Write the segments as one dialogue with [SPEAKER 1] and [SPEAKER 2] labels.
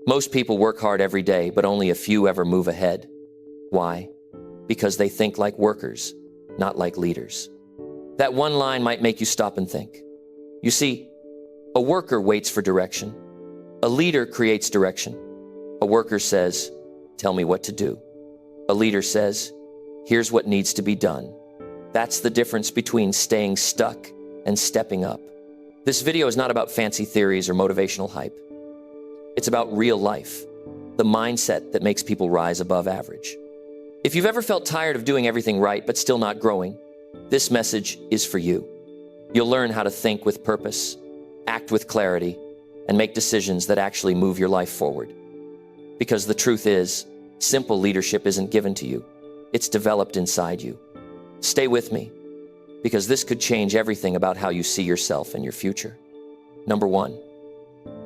[SPEAKER 1] Most people work hard every day, but only a few ever move ahead. Why? Because they think like workers, not like leaders. That one line might make you stop and think. You see, a worker waits for direction. A leader creates direction. A worker says, "Tell me what to do." A leader says, "Here's what needs to be done." That's the difference between staying stuck and stepping up. This video is not about fancy theories or motivational hype. It's about real life, the mindset that makes people rise above average. If you've ever felt tired of doing everything right but still not growing, this message is for you. You'll learn how to think with purpose, act with clarity, and make decisions that actually move your life forward. Because the truth is, simple leadership isn't given to you. It's developed inside you. Stay with me, because this could change everything about how you see yourself and your future. Number 1,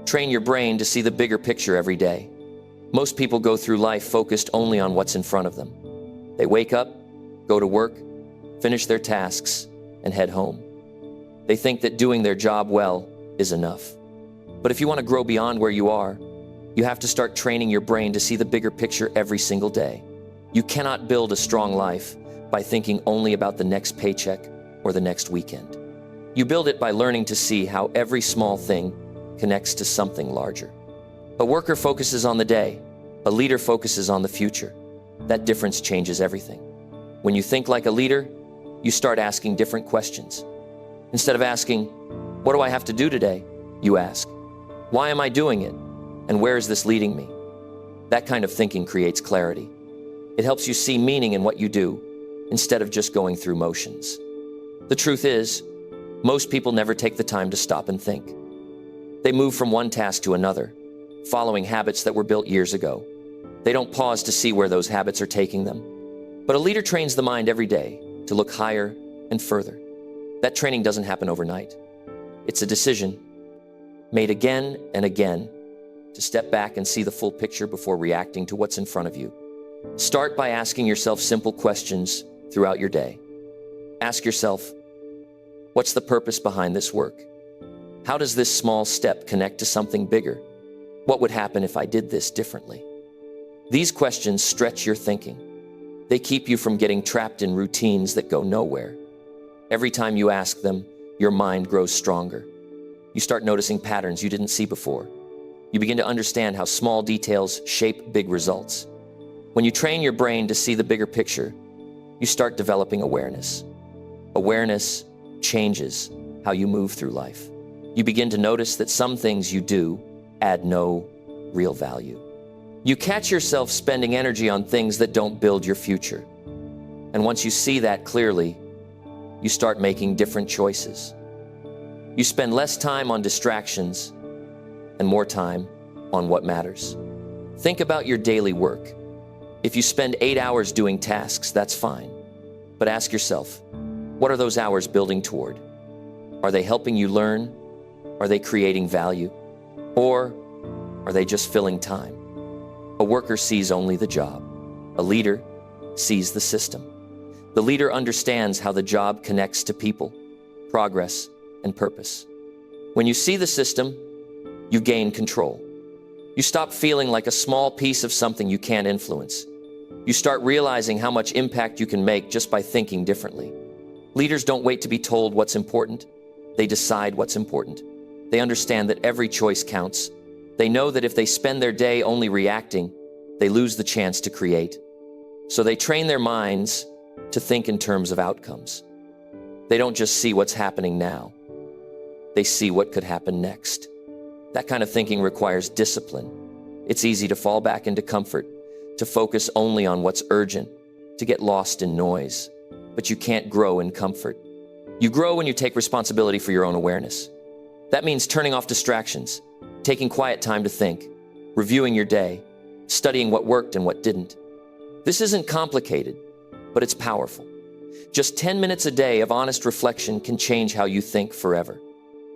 [SPEAKER 1] train your brain to see the bigger picture every day. Most people go through life focused only on what's in front of them. They wake up, go to work, finish their tasks, and head home. They think that doing their job well is enough. But if you want to grow beyond where you are, you have to start training your brain to see the bigger picture every single day. You cannot build a strong life by thinking only about the next paycheck or the next weekend. You build it by learning to see how every small thing connects to something larger. A worker focuses on the day. A leader focuses on the future. That difference changes everything. When you think like a leader, you start asking different questions. Instead of asking, "What do I have to do today?" you ask, "Why am I doing it? And where is this leading me?" That kind of thinking creates clarity. It helps you see meaning in what you do, instead of just going through motions. The truth is, most people never take the time to stop and think. They move from one task to another, following habits that were built years ago. They don't pause to see where those habits are taking them. But a leader trains the mind every day to look higher and further. That training doesn't happen overnight. It's a decision made again and again to step back and see the full picture before reacting to what's in front of you. Start by asking yourself simple questions throughout your day. Ask yourself, what's the purpose behind this work? How does this small step connect to something bigger? What would happen if I did this differently? These questions stretch your thinking. They keep you from getting trapped in routines that go nowhere. Every time you ask them, your mind grows stronger. You start noticing patterns you didn't see before. You begin to understand how small details shape big results. When you train your brain to see the bigger picture, you start developing awareness. Awareness changes how you move through life. You begin to notice that some things you do add no real value. You catch yourself spending energy on things that don't build your future. And once you see that clearly, you start making different choices. You spend less time on distractions and more time on what matters. Think about your daily work. If you spend 8 hours doing tasks, that's fine. But ask yourself, what are those hours building toward? Are they helping you learn? Are they creating value? Or are they just filling time? A worker sees only the job. A leader sees the system. The leader understands how the job connects to people, progress, and purpose. When you see the system, you gain control. You stop feeling like a small piece of something you can't influence. You start realizing how much impact you can make just by thinking differently. Leaders don't wait to be told what's important. They decide what's important. They understand that every choice counts. They know that if they spend their day only reacting, they lose the chance to create. So they train their minds to think in terms of outcomes. They don't just see what's happening now. They see what could happen next. That kind of thinking requires discipline. It's easy to fall back into comfort, to focus only on what's urgent, to get lost in noise. But you can't grow in comfort. You grow when you take responsibility for your own awareness. That means turning off distractions, taking quiet time to think, reviewing your day, studying what worked and what didn't. This isn't complicated, but it's powerful. Just 10 minutes a day of honest reflection can change how you think forever.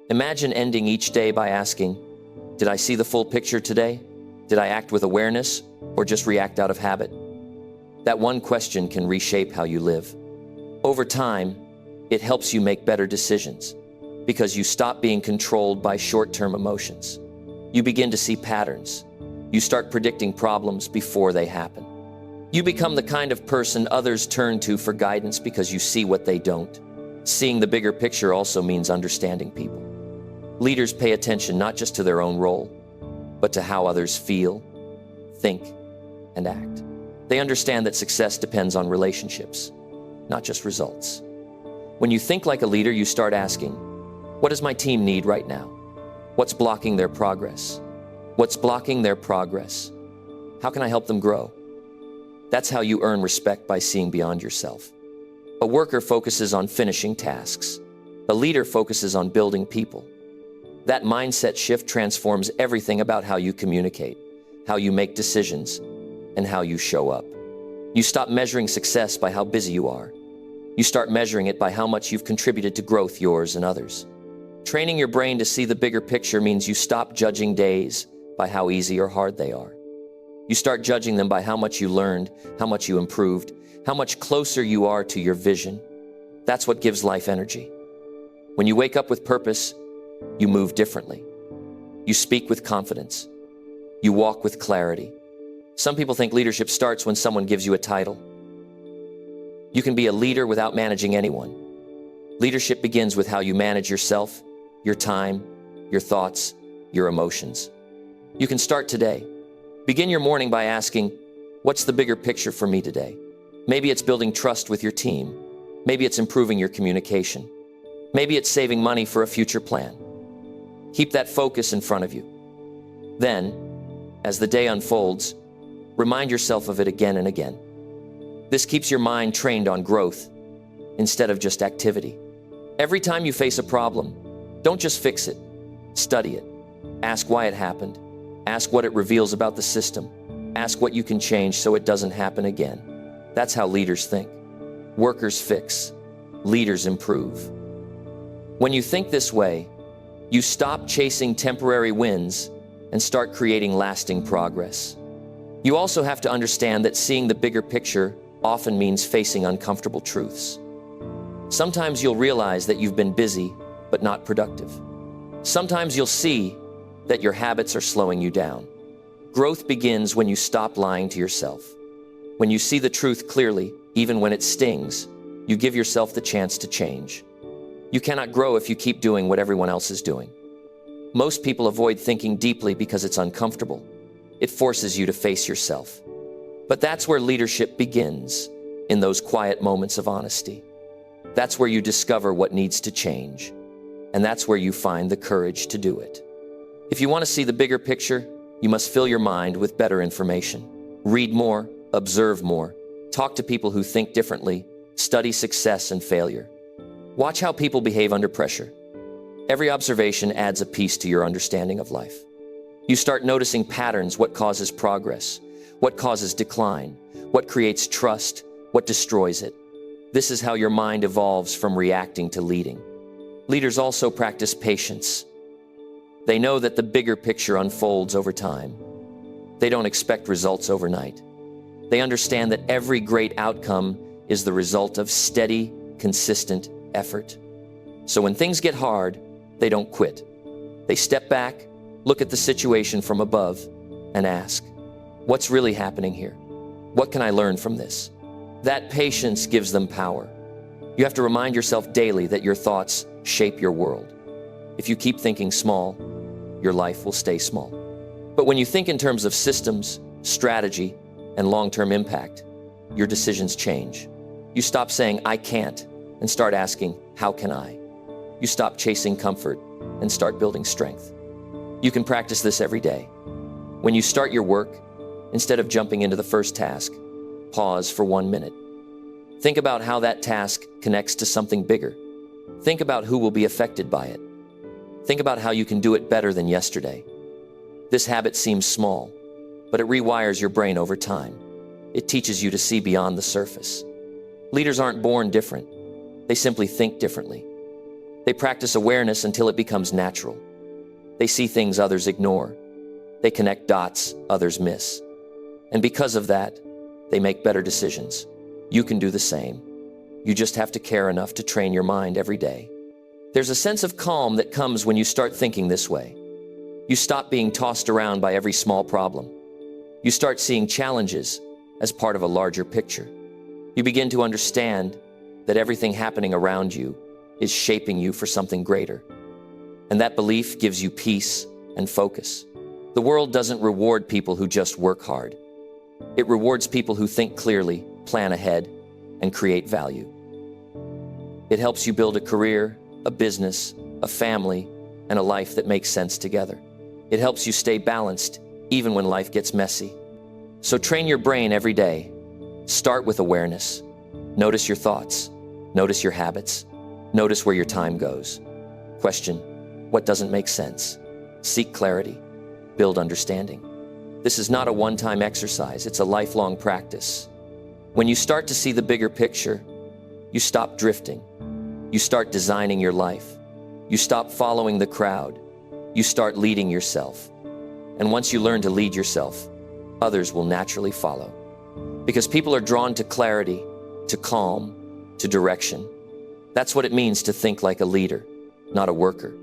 [SPEAKER 1] Imagine ending each day by asking, did I see the full picture today? Did I act with awareness or just react out of habit? That one question can reshape how you live. Over time, it helps you make better decisions because you stop being controlled by short-term emotions. You begin to see patterns. You start predicting problems before they happen. You become the kind of person others turn to for guidance because you see what they don't. Seeing the bigger picture also means understanding people. Leaders pay attention not just to their own role, but to how others feel, think, and act. They understand that success depends on relationships, not just results. When you think like a leader, you start asking, what does my team need right now? What's blocking their progress? What's blocking their progress? How can I help them grow? That's how you earn respect, by seeing beyond yourself. A worker focuses on finishing tasks. A leader focuses on building people. That mindset shift transforms everything about how you communicate, how you make decisions, and how you show up. You stop measuring success by how busy you are. You start measuring it by how much you've contributed to growth, yours and others. Training your brain to see the bigger picture means you stop judging days by how easy or hard they are. You start judging them by how much you learned, how much you improved, how much closer you are to your vision. That's what gives life energy. When you wake up with purpose, you move differently. You speak with confidence. You walk with clarity. Some people think leadership starts when someone gives you a title. You can be a leader without managing anyone. Leadership begins with how you manage yourself, your time, your thoughts, your emotions. You can start today. Begin your morning by asking, what's the bigger picture for me today? Maybe it's building trust with your team. Maybe it's improving your communication. Maybe it's saving money for a future plan. Keep that focus in front of you. Then, as the day unfolds, remind yourself of it again and again. This keeps your mind trained on growth instead of just activity. Every time you face a problem, don't just fix it. Study it. Ask why it happened. Ask what it reveals about the system. Ask what you can change so it doesn't happen again. That's how leaders think. Workers fix. Leaders improve. When you think this way, you stop chasing temporary wins and start creating lasting progress. You also have to understand that seeing the bigger picture often means facing uncomfortable truths. Sometimes you'll realize that you've been busy but not productive. Sometimes you'll see that your habits are slowing you down. Growth begins when you stop lying to yourself. When you see the truth clearly, even when it stings, you give yourself the chance to change. You cannot grow if you keep doing what everyone else is doing. Most people avoid thinking deeply because it's uncomfortable. It forces you to face yourself. But that's where leadership begins, in those quiet moments of honesty. That's where you discover what needs to change. And that's where you find the courage to do it. If you want to see the bigger picture, you must fill your mind with better information. Read more, observe more, talk to people who think differently, study success and failure. Watch how people behave under pressure. Every observation adds a piece to your understanding of life. You start noticing patterns: what causes progress, what causes decline, what creates trust, what destroys it. This is how your mind evolves from reacting to leading. Leaders also practice patience. They know that the bigger picture unfolds over time. They don't expect results overnight. They understand that every great outcome is the result of steady, consistent effort. So when things get hard, they don't quit. They step back, look at the situation from above, and ask, what's really happening here? What can I learn from this? That patience gives them power. You have to remind yourself daily that your thoughts shape your world. If you keep thinking small, your life will stay small. But when you think in terms of systems, strategy, and long-term impact, your decisions change. You stop saying, I can't, and start asking, how can I? You stop chasing comfort and start building strength. You can practice this every day. When you start your work, instead of jumping into the first task, pause for 1 minute. Think about how that task connects to something bigger. Think about who will be affected by it. Think about how you can do it better than yesterday. This habit seems small, but it rewires your brain over time. It teaches you to see beyond the surface. Leaders aren't born different. They simply think differently. They practice awareness until it becomes natural. They see things others ignore. They connect dots others miss. And because of that, they make better decisions. You can do the same. You just have to care enough to train your mind every day. There's a sense of calm that comes when you start thinking this way. You stop being tossed around by every small problem. You start seeing challenges as part of a larger picture. You begin to understand that everything happening around you is shaping you for something greater. And that belief gives you peace and focus. The world doesn't reward people who just work hard. It rewards people who think clearly, plan ahead, and create value. It helps you build a career, a business, a family, and a life that makes sense together. It helps you stay balanced even when life gets messy. So train your brain every day. Start with awareness. Notice your thoughts. Notice your habits. Notice where your time goes. Question, what doesn't make sense? Seek clarity. Build understanding. This is not a one-time exercise. It's a lifelong practice. When you start to see the bigger picture, you stop drifting. You start designing your life. You stop following the crowd. You start leading yourself. And once you learn to lead yourself, others will naturally follow. Because people are drawn to clarity, to calm, to direction. That's what it means to think like a leader, not a worker.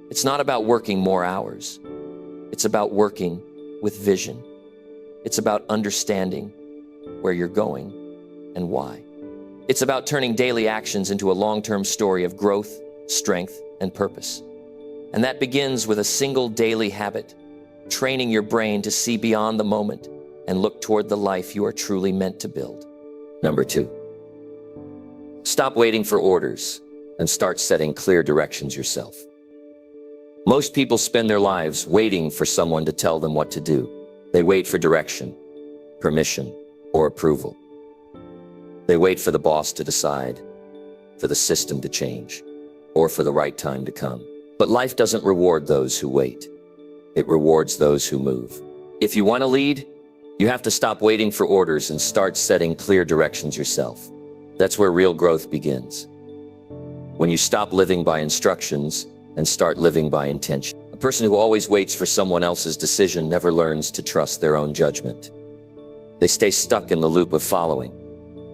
[SPEAKER 1] It's not about working more hours. It's about working with vision. It's about understanding where you're going and why. It's about turning daily actions into a long-term story of growth, strength, and purpose. And that begins with a single daily habit, training your brain to see beyond the moment and look toward the life you are truly meant to build. Number 2, stop waiting for orders and start setting clear directions yourself. Most people spend their lives waiting for someone to tell them what to do. They wait for direction, permission, or approval. They wait for the boss to decide, for the system to change, or for the right time to come. But life doesn't reward those who wait. It rewards those who move. If you want to lead, you have to stop waiting for orders and start setting clear directions yourself. That's where real growth begins. When you stop living by instructions and start living by intention. A person who always waits for someone else's decision never learns to trust their own judgment. They stay stuck in the loop of following,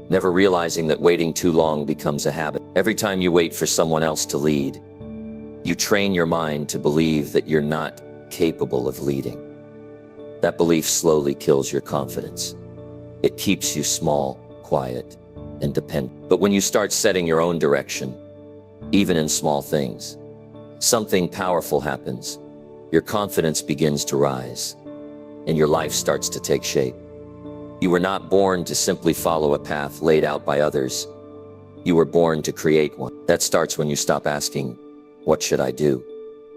[SPEAKER 1] never realizing that waiting too long becomes a habit. Every time you wait for someone else to lead, you train your mind to believe that you're not capable of leading. That belief slowly kills your confidence. It keeps you small, quiet, and dependent. But when you start setting your own direction, even in small things, something powerful happens. Your confidence begins to rise, and your life starts to take shape. You were not born to simply follow a path laid out by others. You were born to create one. That starts when you stop asking, "What should I do?"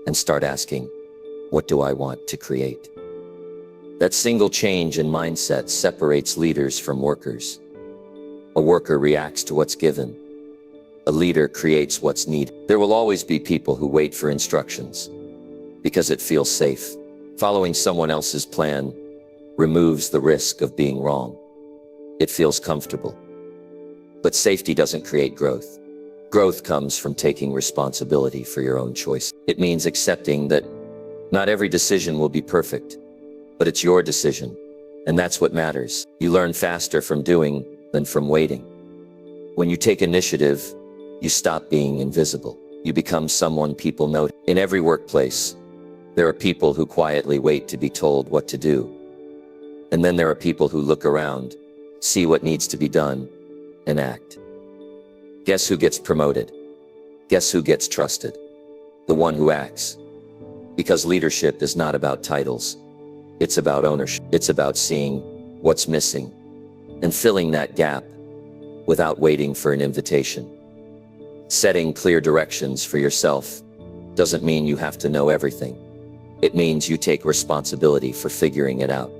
[SPEAKER 1] and start asking, "What do I want to create?" That single change in mindset separates leaders from workers. A worker reacts to what's given. A leader creates what's needed. There will always be people who wait for instructions because it feels safe. Following someone else's plan removes the risk of being wrong. It feels comfortable. But safety doesn't create growth. Growth comes from taking responsibility for your own choice. It means accepting that not every decision will be perfect, but it's your decision, and that's what matters. You learn faster from doing than from waiting. When you take initiative, you stop being invisible. You become someone people know. In every workplace, there are people who quietly wait to be told what to do. And then there are people who look around, see what needs to be done, and act. Guess who gets promoted? Guess who gets trusted? The one who acts. Because leadership is not about titles. It's about ownership. It's about seeing what's missing and filling that gap without waiting for an invitation. Setting clear directions for yourself doesn't mean you have to know everything. It means you take responsibility for figuring it out.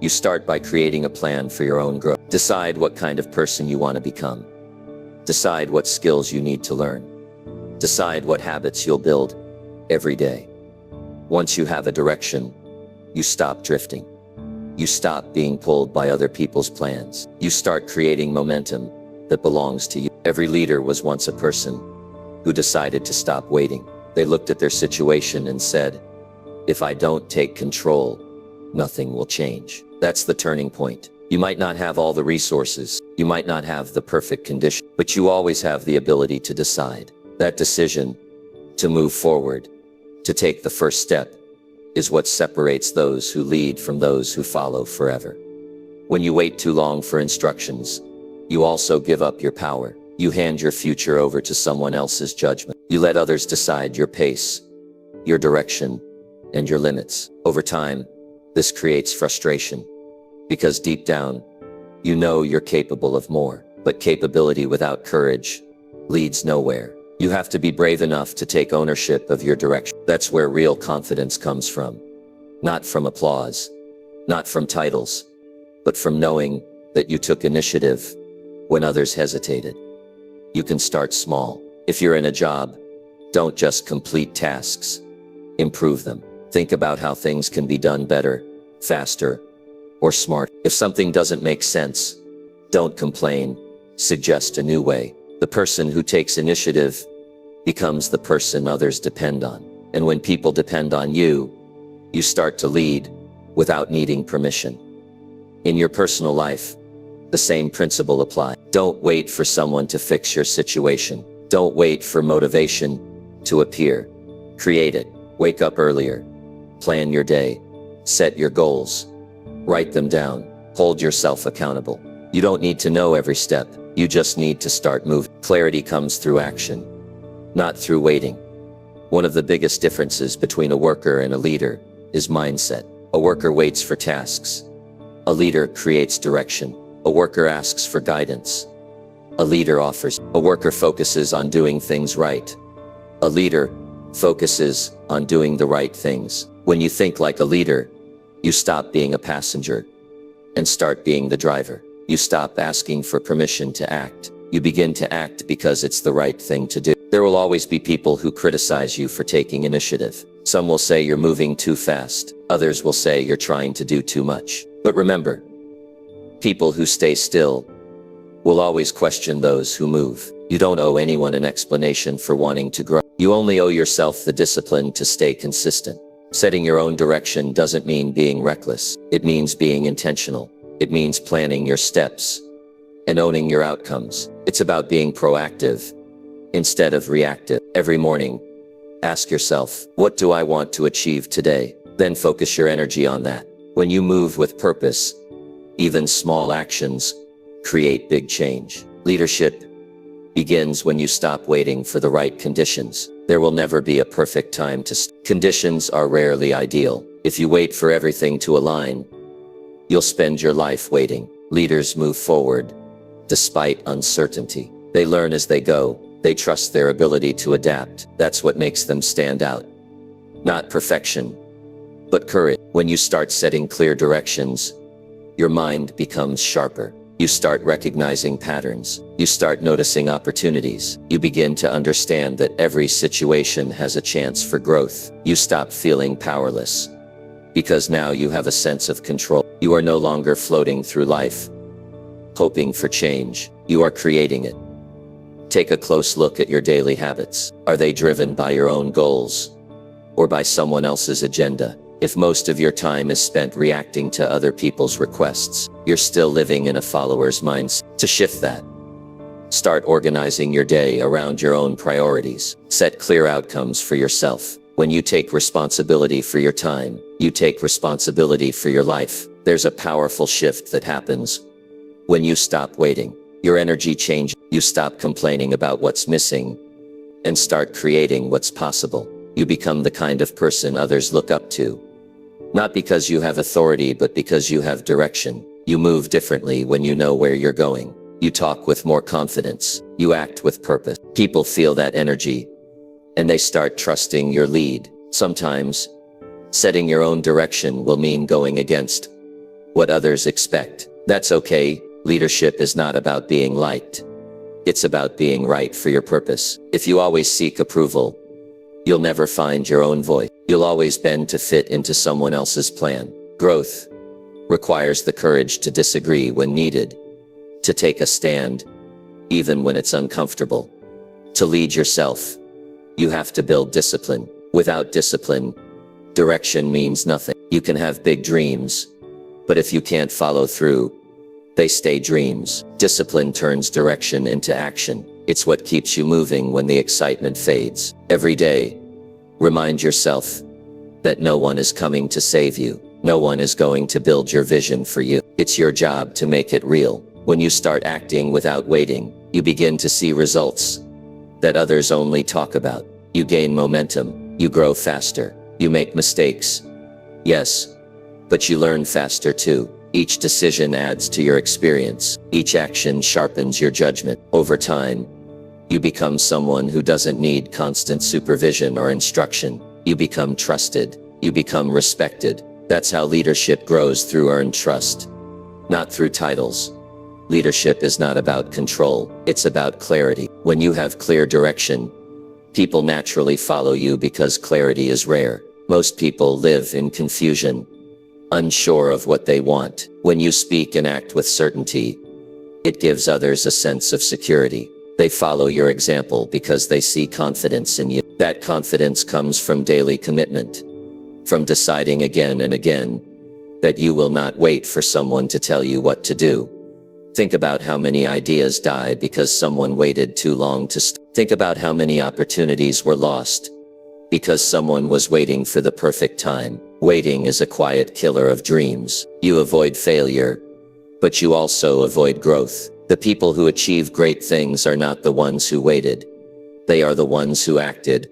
[SPEAKER 1] You start by creating a plan for your own growth. Decide what kind of person you want to become. Decide what skills you need to learn. Decide what habits you'll build every day. Once you have a direction, you stop drifting. You stop being pulled by other people's plans. You start creating momentum that belongs to you. Every leader was once a person who decided to stop waiting. They looked at their situation and said, "If I don't take control, nothing will change." That's the turning point. You might not have all the resources. You might not have the perfect condition, but you always have the ability to decide. That decision to move forward, To take the first step is what separates those who lead from those who follow forever. When you wait too long for instructions, you also give up your power. You hand your future over to someone else's judgment. You let others decide your pace, your direction, and your limits. Over time, this creates frustration, because deep down, you know you're capable of more. But capability without courage leads nowhere. You have to be brave enough to take ownership of your direction. That's where real confidence comes from. Not from applause, not from titles, but from knowing that you took initiative when others hesitated. You can start small. If you're in a job, don't just complete tasks, improve them. Think about how things can be done better, faster, or smarter. If something doesn't make sense, don't complain, suggest a new way. The person who takes initiative becomes the person others depend on. And when people depend on you, you start to lead without needing permission. In your personal life, the same principle applies. Don't wait for someone to fix your situation. Don't wait for motivation to appear. Create it. Wake up earlier. Plan your day. Set your goals. Write them down. Hold yourself accountable. You don't need to know every step. You just need to start moving. Clarity comes through action, not through waiting. One of the biggest differences between a worker and a leader is mindset. A worker waits for tasks. A leader creates direction. A worker asks for guidance. A leader offers. A worker focuses on doing things right. A leader focuses on doing the right things. When you think like a leader, you stop being a passenger and start being the driver. You stop asking for permission to act. You begin to act because it's the right thing to do. There will always be people who criticize you for taking initiative. Some will say you're moving too fast. Others will say you're trying to do too much. But remember, people who stay still will always question those who move. You don't owe anyone an explanation for wanting to grow. You only owe yourself the discipline to stay consistent. Setting your own direction doesn't mean being reckless. It means being intentional. It means planning your steps and owning your outcomes. It's about being proactive instead of reactive. Every morning, ask yourself, what do I want to achieve today? Then focus your energy on that. When you move with purpose, even small actions create big change. Leadership begins when you stop waiting for the right conditions. There will never be a perfect time to Conditions are rarely ideal. If you wait for everything to align, you'll spend your life waiting. Leaders move forward despite uncertainty. They learn as they go. They trust their ability to adapt. That's what makes them stand out. Not perfection, but courage. When you start setting clear directions, your mind becomes sharper. You start recognizing patterns. You start noticing opportunities. You begin to understand that every situation has a chance for growth. You stop feeling powerless, because now you have a sense of control. You are no longer floating through life, hoping for change. You are creating it. Take a close look at your daily habits. Are they driven by your own goals or by someone else's agenda? If most of your time is spent reacting to other people's requests, you're still living in a follower's mindset. To shift that, start organizing your day around your own priorities. Set clear outcomes for yourself. When you take responsibility for your time, you take responsibility for your life. There's a powerful shift that happens when you stop waiting. Your energy changes. You stop complaining about what's missing and start creating what's possible. You become the kind of person others look up to. Not because you have authority, but because you have direction. You move differently when you know where you're going. You talk with more confidence. You act with purpose. People feel that energy, and they start trusting your lead. Sometimes, setting your own direction will mean going against what others expect. That's okay. Leadership is not about being liked. It's about being right for your purpose. If you always seek approval, you'll never find your own voice. You'll always bend to fit into someone else's plan. Growth requires the courage to disagree when needed, to take a stand, even when it's uncomfortable. To lead yourself, you have to build discipline. Without discipline, direction means nothing. You can have big dreams, but if you can't follow through, they stay dreams. Discipline turns direction into action. It's what keeps you moving when the excitement fades. Every day,
[SPEAKER 2] Remind yourself that no one is coming to save you. No one is going to build your vision for you. It's your job to make it real. When you start acting without waiting, you begin to see results that others only talk about. You gain momentum, you grow faster, you make mistakes. Yes, but you learn faster too. Each decision adds to your experience. Each action sharpens your judgment. Over time, you become someone who doesn't need constant supervision or instruction. You become trusted. You become respected. That's how leadership grows, through earned trust, not through titles. Leadership is not about control, it's about clarity. When you have clear direction, people naturally follow you because clarity is rare. Most people live in confusion, unsure of what they want. When you speak and act with certainty, it gives others a sense of security. They follow your example because they see confidence in you. That confidence comes from daily commitment, from deciding again and again that you will not wait for someone to tell you what to do. Think about how many ideas die because someone waited too long to start. Think about how many opportunities were lost because someone was waiting for the perfect time. Waiting is a quiet killer of dreams. You avoid failure, but you also avoid growth. The people who achieve great things are not the ones who waited. They are the ones who acted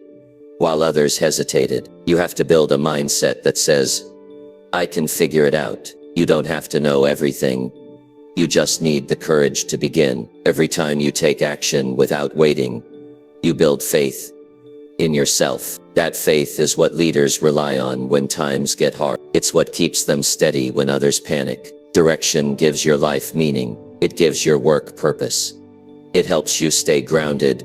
[SPEAKER 2] while others hesitated. You have to build a mindset that says, I can figure it out. You don't have to know everything. You just need the courage to begin. Every time you take action without waiting, you build faith in yourself. That faith is what leaders rely on when times get hard. It's what keeps them steady when others panic. Direction gives your life meaning. It gives your work purpose. It helps you stay grounded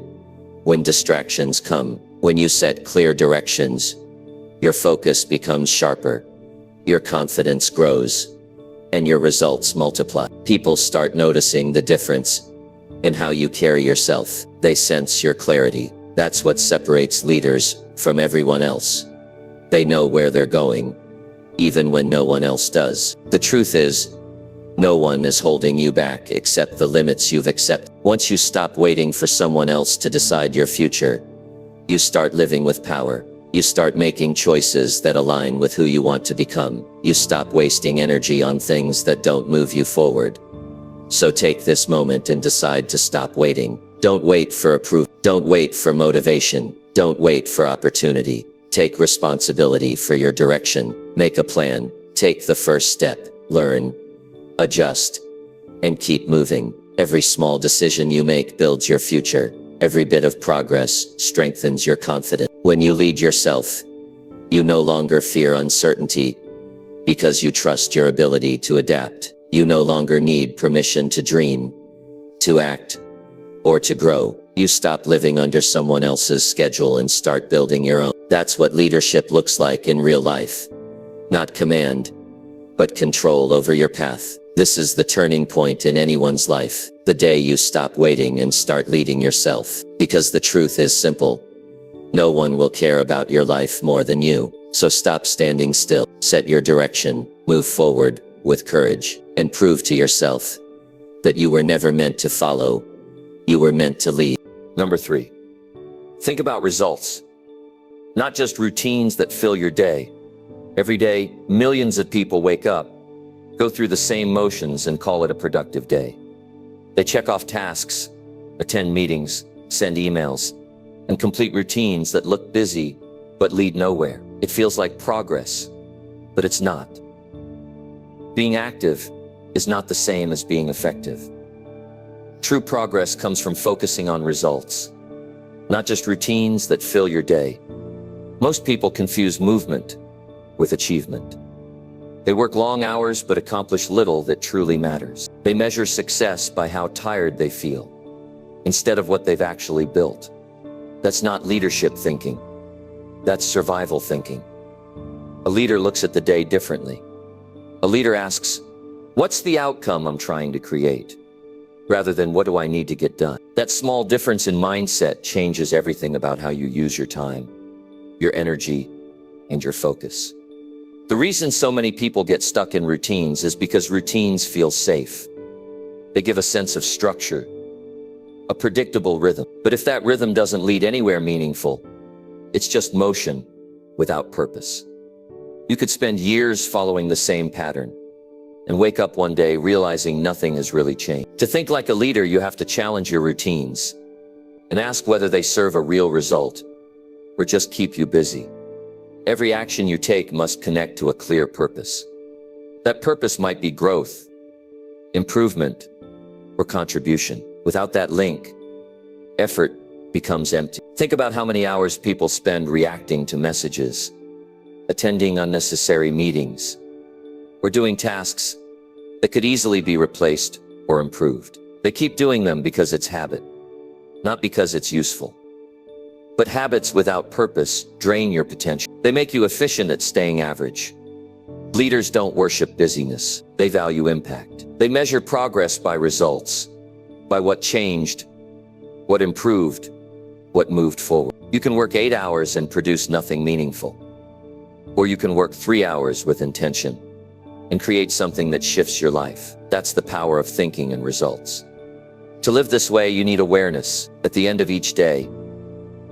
[SPEAKER 2] when distractions come. When you set clear directions, your focus becomes sharper, your confidence grows, and your results multiply. People start noticing the difference in how you carry yourself. They sense your clarity. That's what separates leaders from everyone else. They know where they're going, even when no one else does. The truth is, no one is holding you back except the limits you've accepted. Once you stop waiting for someone else to decide your future, you start living with power. You start making choices that align with who you want to become. You stop wasting energy on things that don't move you forward. So take this moment and decide to stop waiting. Don't wait for approval. Don't wait for motivation. Don't wait for opportunity. Take responsibility for your direction. Make a plan. Take the first step. Learn, adjust, and keep moving. Every small decision you make builds your future. Every bit of progress strengthens your confidence. When you lead yourself, you no longer fear uncertainty because you trust your ability to adapt. You no longer need permission to dream, to act, or to grow. You stop living under someone else's schedule and start building your own. That's what leadership looks like in real life. Not command, but control over your path. This is the turning point in anyone's life, the day you stop waiting and start leading yourself. Because the truth is simple. No one will care about your life more than you. So stop standing still. Set your direction, move forward with courage, and prove to yourself that you were never meant to follow. You were meant to lead.
[SPEAKER 1] Number 3, think about results, not just routines that fill your day. Every day, millions of people wake up, go through the same motions and call it a productive day. They check off tasks, attend meetings, send emails, and complete routines that look busy but lead nowhere. It feels like progress, but it's not. Being active is not the same as being effective. True progress comes from focusing on results, not just routines that fill your day. Most people confuse movement with achievement. They work long hours but accomplish little that truly matters. They measure success by how tired they feel, instead of what they've actually built. That's not leadership thinking. That's survival thinking. A leader looks at the day differently. A leader asks, what's the outcome I'm trying to create? Rather than what do I need to get done? That small difference in mindset changes everything about how you use your time, your energy, and your focus. The reason so many people get stuck in routines is because routines feel safe. They give a sense of structure, a predictable rhythm. But if that rhythm doesn't lead anywhere meaningful, It's just motion without purpose. You could spend years following the same pattern and wake up one day realizing nothing has really changed. To think like a leader, you have to challenge your routines and ask whether they serve a real result or just keep you busy. Every action you take must connect to a clear purpose. That purpose might be growth, improvement, or contribution. Without that link, effort becomes empty. Think about how many hours people spend reacting to messages, attending unnecessary meetings, or doing tasks that could easily be replaced or improved. They keep doing them because it's habit, not because it's useful. But habits without purpose drain your potential. They make you efficient at staying average. Leaders don't worship busyness. They value impact. They measure progress by results, by what changed, what improved, what moved forward. You can work 8 hours and produce nothing meaningful. Or you can work 3 hours with intention and create something that shifts your life. That's the power of thinking and results. To live this way, you need awareness. At the end of each day,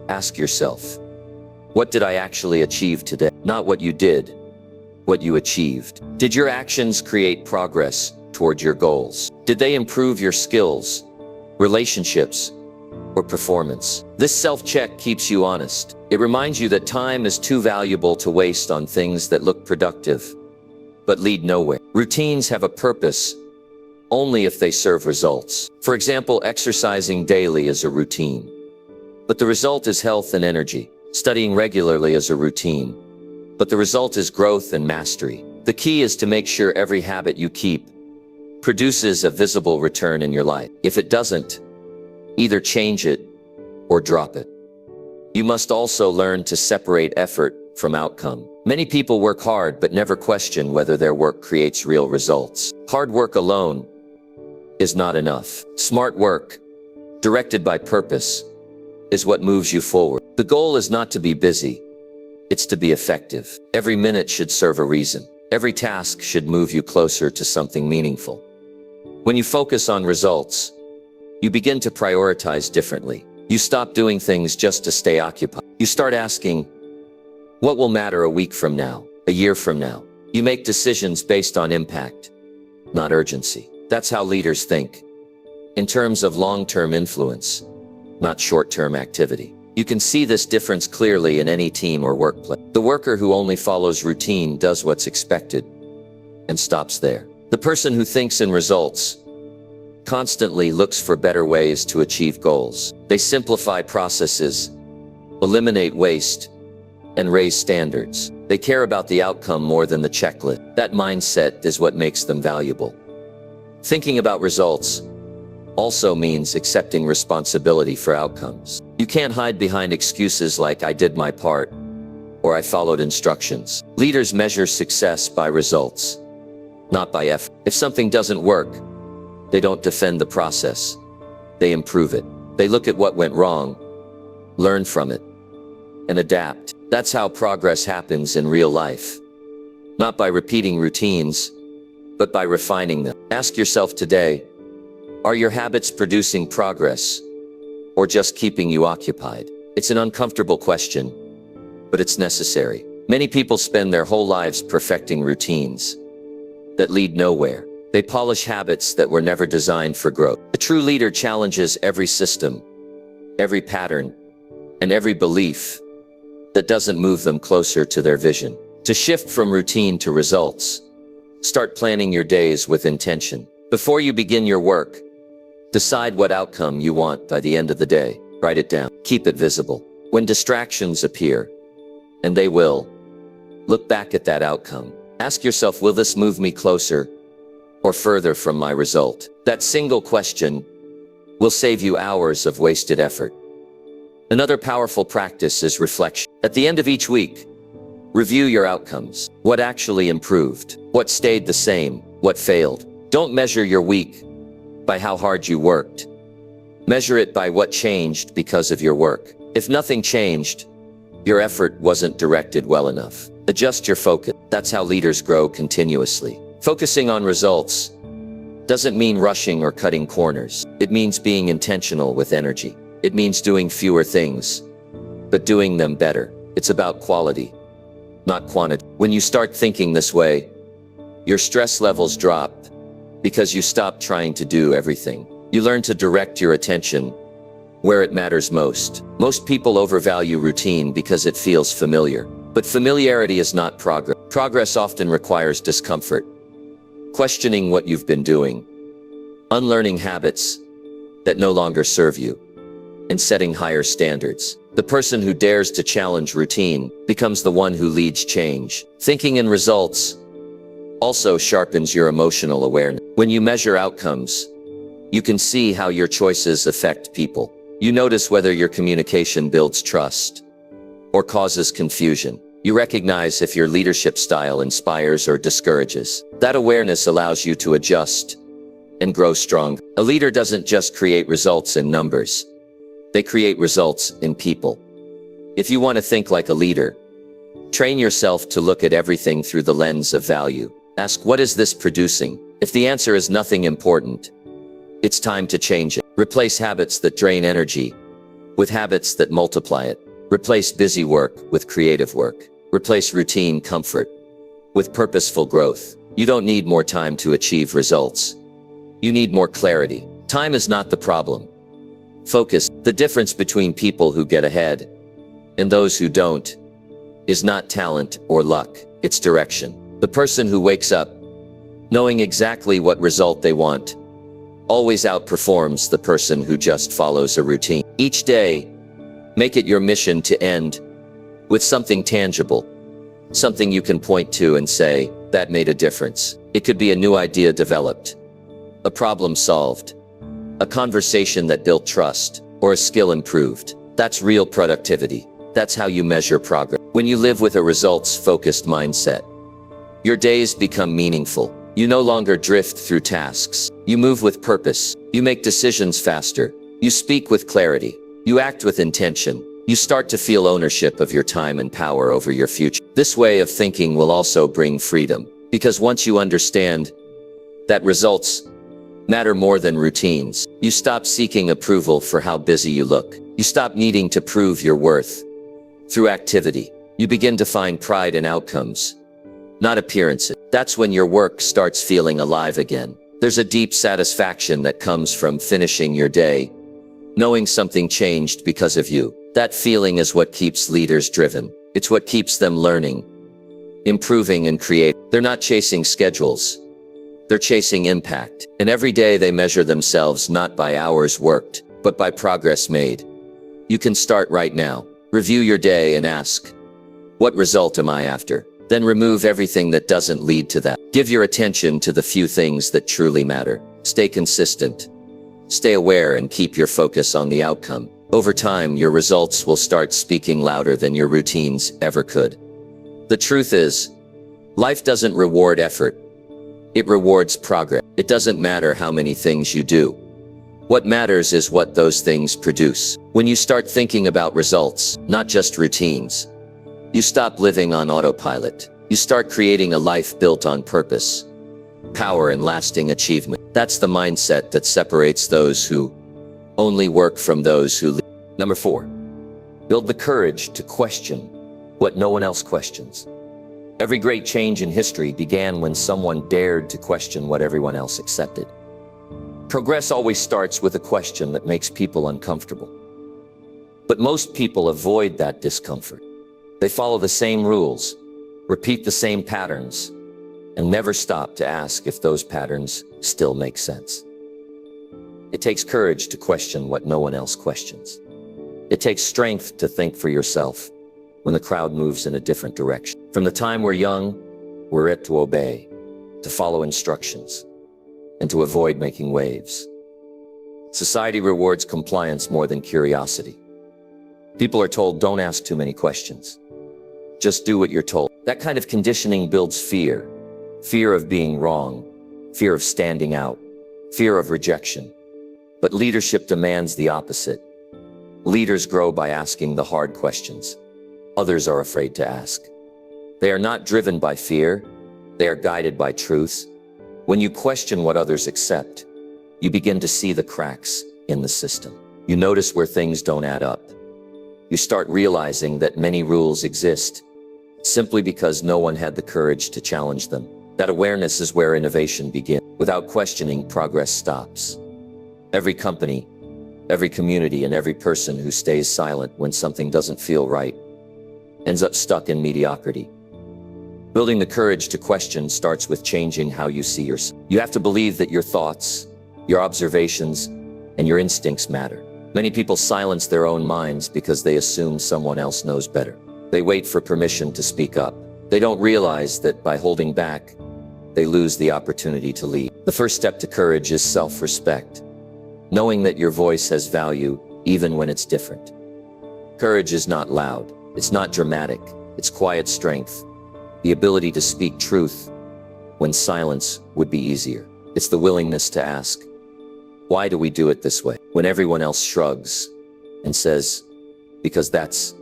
[SPEAKER 1] ask yourself, what did I actually achieve today? Not what you did, what you achieved. Did your actions create progress toward your goals? Did they improve your skills, relationships, or performance? This self-check keeps you honest. It reminds you that time is too valuable to waste on things that look productive, but lead nowhere. Routines have a purpose only if they serve results. For example, exercising daily is a routine, but the result is health and energy. Studying regularly is a routine, but the result is growth and mastery. The key is to make sure every habit you keep produces a visible return in your life. If it doesn't, either change it or drop it. You must also learn to separate effort from outcome. Many people work hard but never question whether their work creates real results. Hard work alone is not enough. Smart work, directed by purpose, is what moves you forward. The goal is not to be busy, it's to be effective. Every minute should serve a reason. Every task should move you closer to something meaningful. When you focus on results, you begin to prioritize differently. You stop doing things just to stay occupied. You start asking, what will matter a week from now, a year from now? You make decisions based on impact, not urgency. That's how leaders think, in terms of long-term influence, not short-term activity. You can see this difference clearly in any team or workplace. The worker who only follows routine does what's expected and stops there. The person who thinks in results constantly looks for better ways to achieve goals. They simplify processes, eliminate waste, and raise standards. They care about the outcome more than the checklist. That mindset is what makes them valuable. Thinking about results also means accepting responsibility for outcomes. You can't hide behind excuses like "I did my part" or "I followed instructions." Leaders measure success by results, not by effort. If something doesn't work, they don't defend the process. They improve it. They look at what went wrong, learn from it, and adapt. That's how progress happens in real life. Not by repeating routines, but by refining them. Ask yourself today, are your habits producing progress or just keeping you occupied? It's an uncomfortable question, but it's necessary. Many people spend their whole lives perfecting routines that lead nowhere. They polish habits that were never designed for growth. A true leader challenges every system, every pattern, and every belief that doesn't move them closer to their vision. To shift from routine to results, start planning your days with intention. Before you begin your work, decide what outcome you want by the end of the day. Write it down. Keep it visible. When distractions appear, and they will, look back at that outcome. Ask yourself, will this move me closer or further from my result? That single question will save you hours of wasted effort. Another powerful practice is reflection. At the end of each week, review your outcomes. What actually improved? What stayed the same? What failed? Don't measure your week by how hard you worked. Measure it by what changed because of your work. If nothing changed, your effort wasn't directed well enough. Adjust your focus. That's how leaders grow continuously. Focusing on results doesn't mean rushing or cutting corners. It means being intentional with energy. It means doing fewer things,
[SPEAKER 2] but doing them better. It's about quality, not quantity. When you start thinking this way, your stress levels drop because you stop trying to do everything. You learn to direct your attention where it matters most. Most people overvalue routine because it feels familiar. But familiarity is not progress. Progress often requires discomfort, questioning what you've been doing, unlearning habits that no longer serve you, and setting higher standards. The person who dares to challenge routine becomes the one who leads change. Thinking in results also sharpens your emotional awareness. When you measure outcomes, you can see how your choices affect people. You notice whether your communication builds trust or causes confusion. You recognize if your leadership style inspires or discourages. That awareness allows you to adjust and grow strong. A leader doesn't just create results in numbers. They create results in people. If you want to think like a leader, train yourself to look at everything through the lens of value. Ask, what is this producing? If the answer is nothing important, it's time to change it. Replace habits that drain energy with habits that multiply it. Replace busy work with creative work. Replace routine comfort with purposeful growth. You don't need more time to achieve results. You need more clarity. Time is not the problem. Focus. The difference between people who get ahead and those who don't is not talent or luck, it's direction. The person who wakes up knowing exactly what result they want always outperforms the person who just follows a routine. Each day, make it your mission to end with something tangible, something you can point to and say, that made a difference. It could be a new idea developed, a problem solved, a conversation that built trust, or a skill improved. That's real productivity. That's how you measure progress. When you live with a results-focused mindset, your days become meaningful. You no longer drift through tasks. You move with purpose. You make decisions faster. You speak with clarity. You act with intention. You start to feel ownership of your time and power over your future. This way of thinking will also bring freedom, because once you understand that results matter more than routines, you stop seeking approval for how busy you look. You stop needing to prove your worth through activity. You begin to find pride in outcomes, not appearances. That's when your work starts feeling alive again. There's a deep satisfaction that comes from finishing your day, knowing something changed because of you. That feeling is what keeps leaders driven. It's what keeps them learning, improving, and creating. They're not chasing schedules. They're chasing impact. And every day they measure themselves not by hours worked, but by progress made. You can start right now. Review your day and ask, what result am I after? Then remove everything that doesn't lead to that. Give your attention to the few things that truly matter. Stay consistent. Stay aware and keep your focus on the outcome. Over time, your results will start speaking louder than your routines ever could. The truth is, life doesn't reward effort. It rewards progress. It doesn't matter how many things you do. What matters is what those things produce. When you start thinking about results, not just routines, you stop living on autopilot. You start creating a life built on purpose, power, and lasting achievement. That's the mindset that separates those who only work from those who lead. Number 4, build the courage to question what no one else questions. Every great change in history began when someone dared to question what everyone else accepted. Progress always starts with a question that makes people uncomfortable. But most people avoid that discomfort. They follow the same rules, repeat the same patterns, and never stop to ask if those patterns still make sense. It takes courage to question what no one else questions. It takes strength to think for yourself when the crowd moves in a different direction. From the time we're young, we're it to obey, to follow instructions, and to avoid making waves. Society rewards compliance more than curiosity. People are told, don't ask too many questions. Just do what you're told. That kind of conditioning builds fear. Fear of being wrong, fear of standing out, fear of rejection. But leadership demands the opposite. Leaders grow by asking the hard questions others are afraid to ask. They are not driven by fear. They are guided by truth. When you question what others accept, you begin to see the cracks in the system. You notice where things don't add up.
[SPEAKER 1] you start realizing that many rules exist simply because no one had the courage to challenge them. That awareness is where innovation begins. Without questioning, progress stops. Every company, every community, and every person who stays silent when something doesn't feel right ends up stuck in mediocrity. Building the courage to question starts with changing how you see yourself. You have to believe that your thoughts, your observations, and your instincts matter. Many people silence their own minds because they assume someone else knows better. They wait for permission to speak up. They don't realize that by holding back, they lose the opportunity to lead. The first step to courage is self-respect, knowing that your voice has value even when it's different. Courage is not loud, it's not dramatic, it's quiet strength, the ability to speak truth when silence would be easier. It's the willingness to ask, why do we do it this way? When everyone else shrugs and says, because that's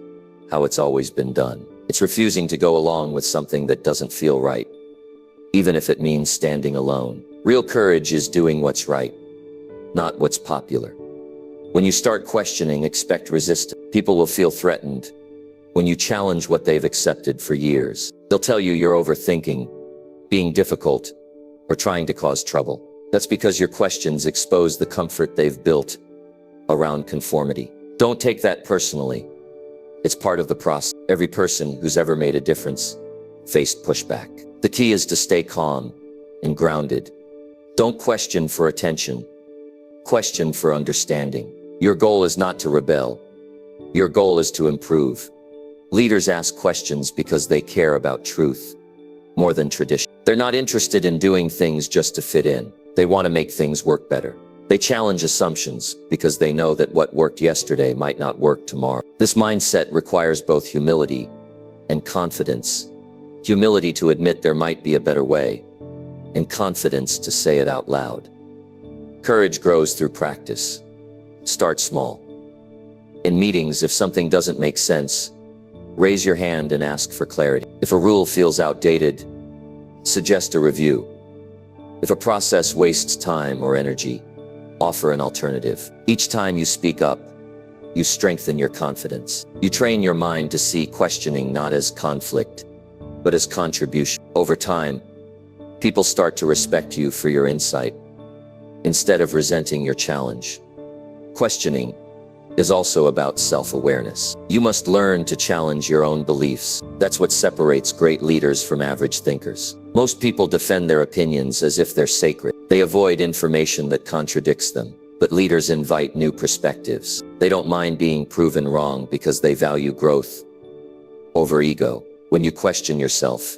[SPEAKER 1] how it's always been done. It's refusing to go along with something that doesn't feel right, even if it means standing alone. Real courage is doing what's right, not what's popular. When you start questioning, expect resistance. People will feel threatened when you challenge what they've accepted for years. They'll tell you you're overthinking, being difficult, or trying to cause trouble. That's because your questions expose the comfort they've built around conformity. Don't take that personally. It's part of the process. Every person who's ever made a difference faced pushback. The key is to stay calm and grounded. Don't question for attention. Question for understanding. Your goal is not to rebel. Your goal is to improve. Leaders ask questions because they care about truth more than tradition. They're not interested in doing things just to fit in. They want to make things work better. They challenge assumptions because they know that what worked yesterday might not work tomorrow. This mindset requires both humility and confidence. Humility to admit there might be a better way, and confidence to say it out loud. Courage grows through practice. Start small. In meetings, if something doesn't make sense, raise your hand and ask for clarity. If a rule feels outdated, suggest a review. If a process wastes time or energy, offer an alternative. Each time you speak up, you strengthen your confidence. You train your mind to see questioning not as conflict, but as contribution. Over time, people start to respect you for your insight instead of resenting your challenge. Questioning is also about self-awareness. You must learn to challenge your own beliefs. That's what separates great leaders from average thinkers. Most people defend their opinions as if they're sacred. They avoid information that contradicts them. But leaders invite new perspectives. They don't mind being proven wrong because they value growth over ego. When you question yourself,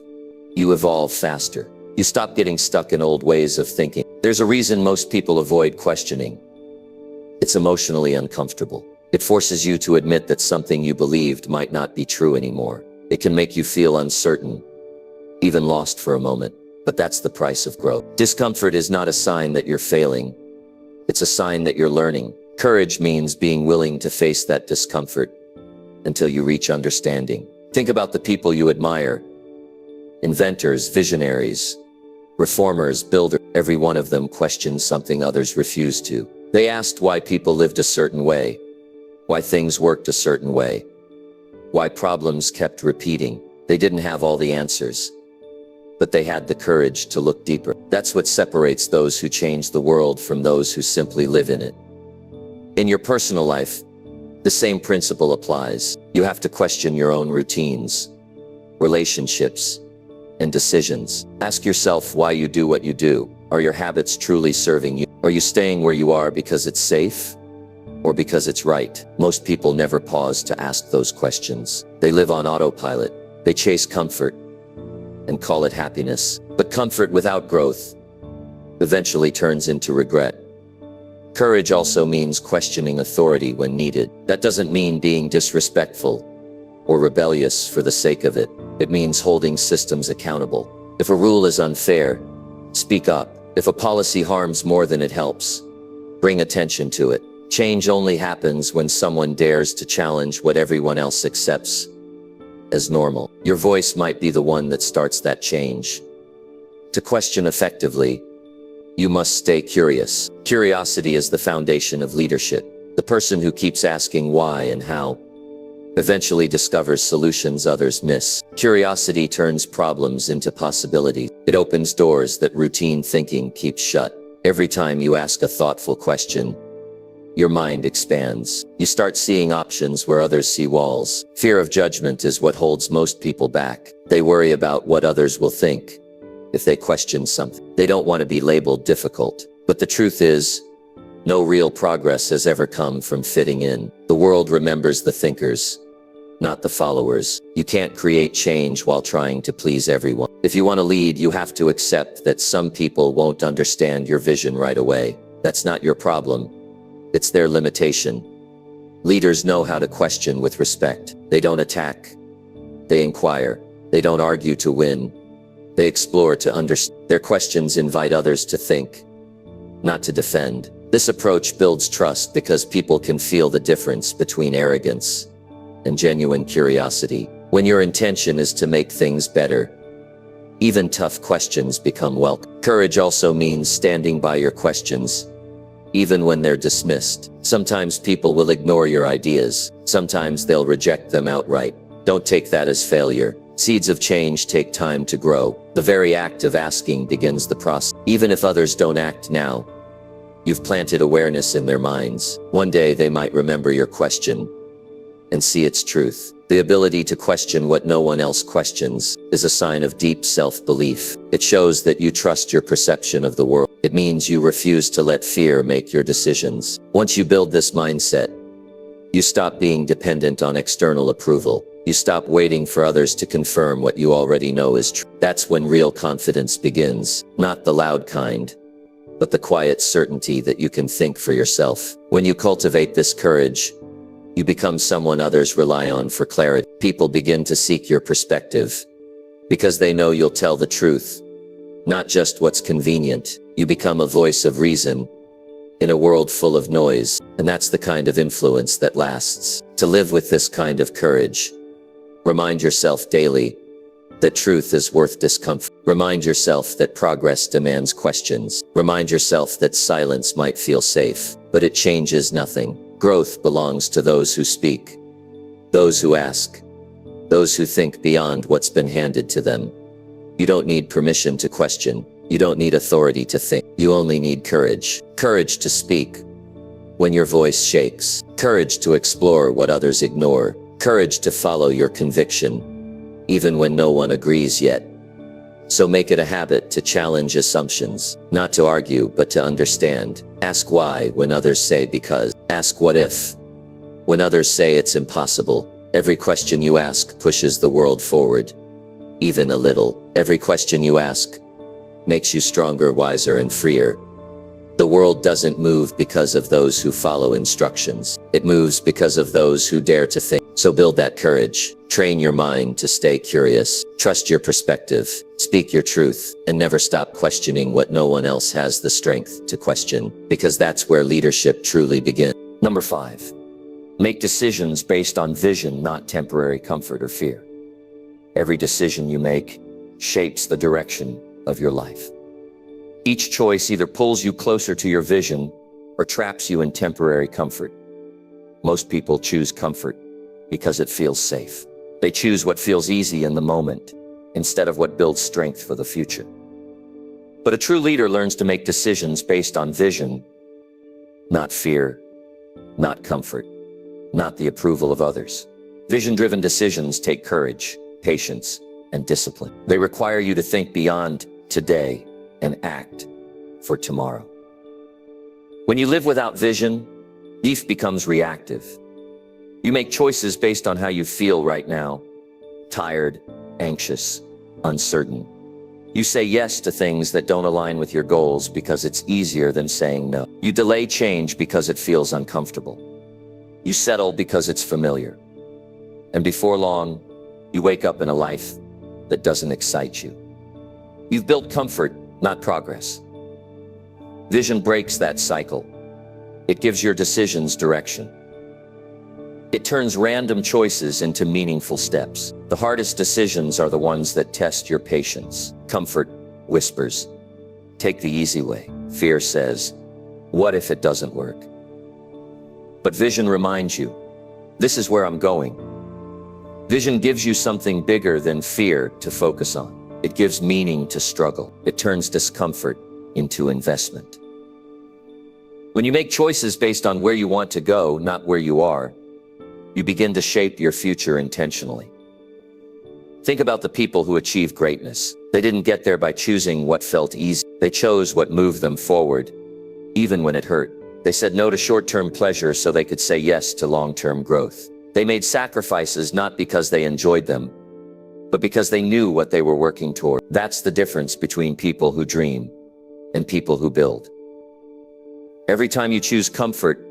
[SPEAKER 1] you evolve faster. You stop getting stuck in old ways of thinking. There's a reason most people avoid questioning. It's emotionally uncomfortable. It forces you to admit that something you believed might not be true anymore. It can make you feel uncertain, even lost for a moment. But that's the price of growth. Discomfort is not a sign that you're failing. It's a sign that you're learning. Courage means being willing to face that discomfort until you reach understanding. Think about the people you admire. Inventors, visionaries, reformers, builders. Every one of them questioned something others refused to. They asked why people lived a certain way, why things worked a certain way, why problems kept repeating. They didn't have all the answers, but they had the courage to look deeper. That's what separates those who change the world from those who simply live in it. In your personal life, the same principle applies. You have to question your own routines, relationships, and decisions. Ask yourself why you do what you do. Are your habits truly serving you? Are you staying where you are because it's safe or because it's right? Most people never pause to ask those questions. They live on autopilot. They chase comfort and call it happiness. But comfort without growth eventually turns into regret. Courage also means questioning authority when needed. That doesn't mean being disrespectful or rebellious for the sake of it. It means holding systems accountable. If a rule is unfair, speak up. If a policy harms more than it helps, bring attention to it. Change only happens when someone dares to challenge what everyone else accepts as normal. Your voice might be the one that starts that change. To question effectively, you must stay curious. Curiosity is the foundation of leadership. The person who keeps asking why and how
[SPEAKER 2] eventually discovers solutions others miss. Curiosity turns problems into possibilities. It opens doors that routine thinking keeps shut. Every time you ask a thoughtful question, your mind expands. You start seeing options where others see walls. Fear of judgment is what holds most people back. They worry about what others will think if they question something. They don't want to be labeled difficult. But the truth is, no real progress has ever come from fitting in. The world remembers the thinkers, not the followers. You can't create change while trying to please everyone. If you want to lead, you have to accept that some people won't understand your vision right away. That's not your problem. It's their limitation. Leaders know how to question with respect. They don't attack. They inquire. They don't argue to win. They explore to understand. Their questions invite others to think, not to defend. This approach builds trust because people can feel the difference between arrogance and genuine curiosity. When your intention is to make things better, even tough questions become welcome. Courage also means standing by your questions, even when they're dismissed. Sometimes people will ignore your ideas. Sometimes they'll reject them outright. Don't take that as failure. Seeds of change take time to grow. The very act of asking begins the process. Even if others don't act now, you've planted awareness in their minds. One day they might remember your question and see its truth. The ability to question what no one else questions is a sign of deep self-belief. It shows that you trust your perception of the world. It means you refuse to let fear make your decisions. Once you build this mindset, you stop being dependent on external approval. You stop waiting for others to confirm what you already know is true. That's when real confidence begins. Not the loud kind, but the quiet certainty that you can think for yourself. When you cultivate this courage, you become someone others rely on for clarity. People begin to seek your perspective because they know you'll tell the truth, not just what's convenient. You become a voice of reason in a world full of noise, and that's the kind of influence that lasts. To live with this kind of courage, remind yourself daily that truth is worth discomfort. Remind yourself that progress demands questions. Remind yourself that silence might feel safe, but it changes nothing. Growth belongs to those who speak, those who ask, those who think beyond what's been handed to them. You don't need permission to question. You don't need authority to think. You only need courage. Courage to speak when your voice shakes. Courage to explore what others ignore. Courage to follow your conviction, even when no one agrees yet. So make it a habit to challenge assumptions, not to argue, but to understand. Ask why when others say because. Ask what if when others say it's impossible. Every question you ask pushes the world forward, even a little. Every question you ask makes you stronger, wiser, and freer. The world doesn't move because of those who follow instructions. It moves because of those who dare to think. So build that courage. Train your mind to stay curious. Trust your perspective. Speak your truth, and never stop questioning what no one else has the strength to question, because that's where leadership truly begins.
[SPEAKER 1] Number 5, make decisions based on vision, not temporary comfort or fear. Every decision you make shapes the direction of your life. Each choice either pulls you closer to your vision or traps you in temporary comfort. Most people choose comfort because it feels safe. They choose what feels easy in the moment instead of what builds strength for the future. But a true leader learns to make decisions based on vision, not fear, not comfort, not the approval of others. Vision-driven decisions take courage, patience, and discipline. They require you to think beyond today and act for tomorrow. When you live without vision, life becomes reactive. You make choices based on how you feel right now: tired, anxious, uncertain. You say yes to things that don't align with your goals because it's easier than saying no. You delay change because it feels uncomfortable. You settle because it's familiar. And before long, you wake up in a life that doesn't excite you. You've built comfort, not progress. Vision breaks that cycle. It gives your decisions direction. It turns random choices into meaningful steps. The hardest decisions are the ones that test your patience. Comfort whispers, take the easy way. Fear says, what if it doesn't work? But vision reminds you, this is where I'm going, Vision gives you something bigger than fear to focus on. It gives meaning to struggle. It turns discomfort into investment. When you make choices based on where you want to go, not where you are, you begin to shape your future intentionally. Think about the people who achieve greatness. They didn't get there by choosing what felt easy. They chose what moved them forward, even when it hurt. They said no to short-term pleasure so they could say yes to long-term growth. They made sacrifices not because they enjoyed them, but because they knew what they were working toward. That's the difference between people who dream and people who build. Every time you choose comfort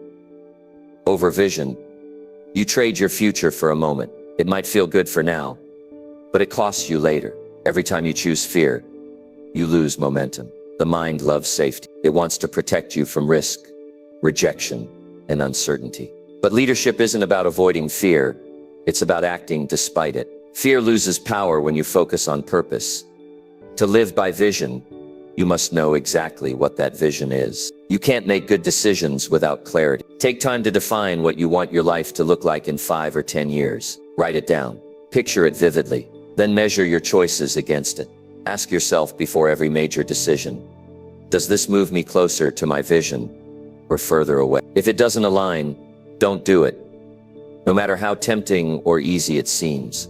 [SPEAKER 1] over vision, you trade your future for a moment. It might feel good for now, but it costs you later. Every time you choose fear, you lose momentum. The mind loves safety. It wants to protect you from risk, rejection, and uncertainty. But leadership isn't about avoiding fear. It's about acting despite it. Fear loses power when you focus on purpose. To live by vision, you must know exactly what that vision is. You can't make good decisions without clarity. Take time to define what you want your life to look like in 5 or 10 years. Write it down. Picture it vividly. Then measure your choices against it. Ask yourself before every major decision, does this move me closer to my vision or further away? If it doesn't align, don't do it, no matter how tempting or easy it seems.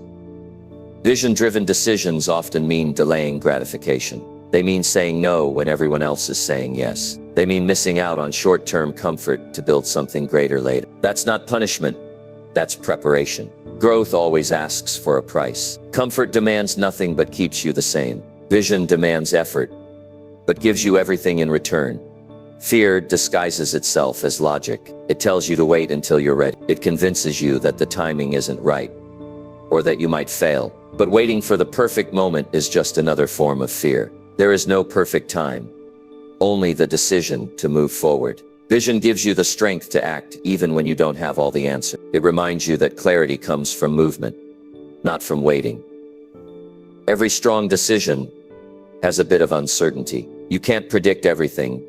[SPEAKER 1] Vision-driven decisions often mean delaying gratification. They mean saying no when everyone else is saying yes. They mean missing out on short-term comfort to build something greater later. That's not punishment, that's preparation. Growth always asks for a price. Comfort demands nothing but keeps you the same. Vision demands effort, but gives you everything in return. Fear disguises itself as logic. It tells you to wait until you're ready. It convinces you that the timing isn't right, or that you might fail. But waiting for the perfect moment is just another form of fear. There is no perfect time, only the decision to move forward. Vision gives you the strength to act even when you don't have all the answers. It reminds you that clarity comes from movement, not from waiting. Every strong decision has a bit of uncertainty. You can't predict everything,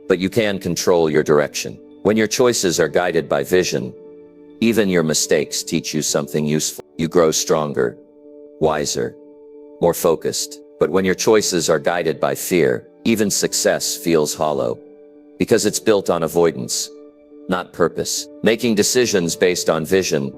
[SPEAKER 1] but you can control your direction. When your choices are guided by vision, even your mistakes teach you something useful. You grow stronger, wiser, more focused. But when your choices are guided by fear, even success feels hollow, because it's built on avoidance, not purpose. Making decisions based on vision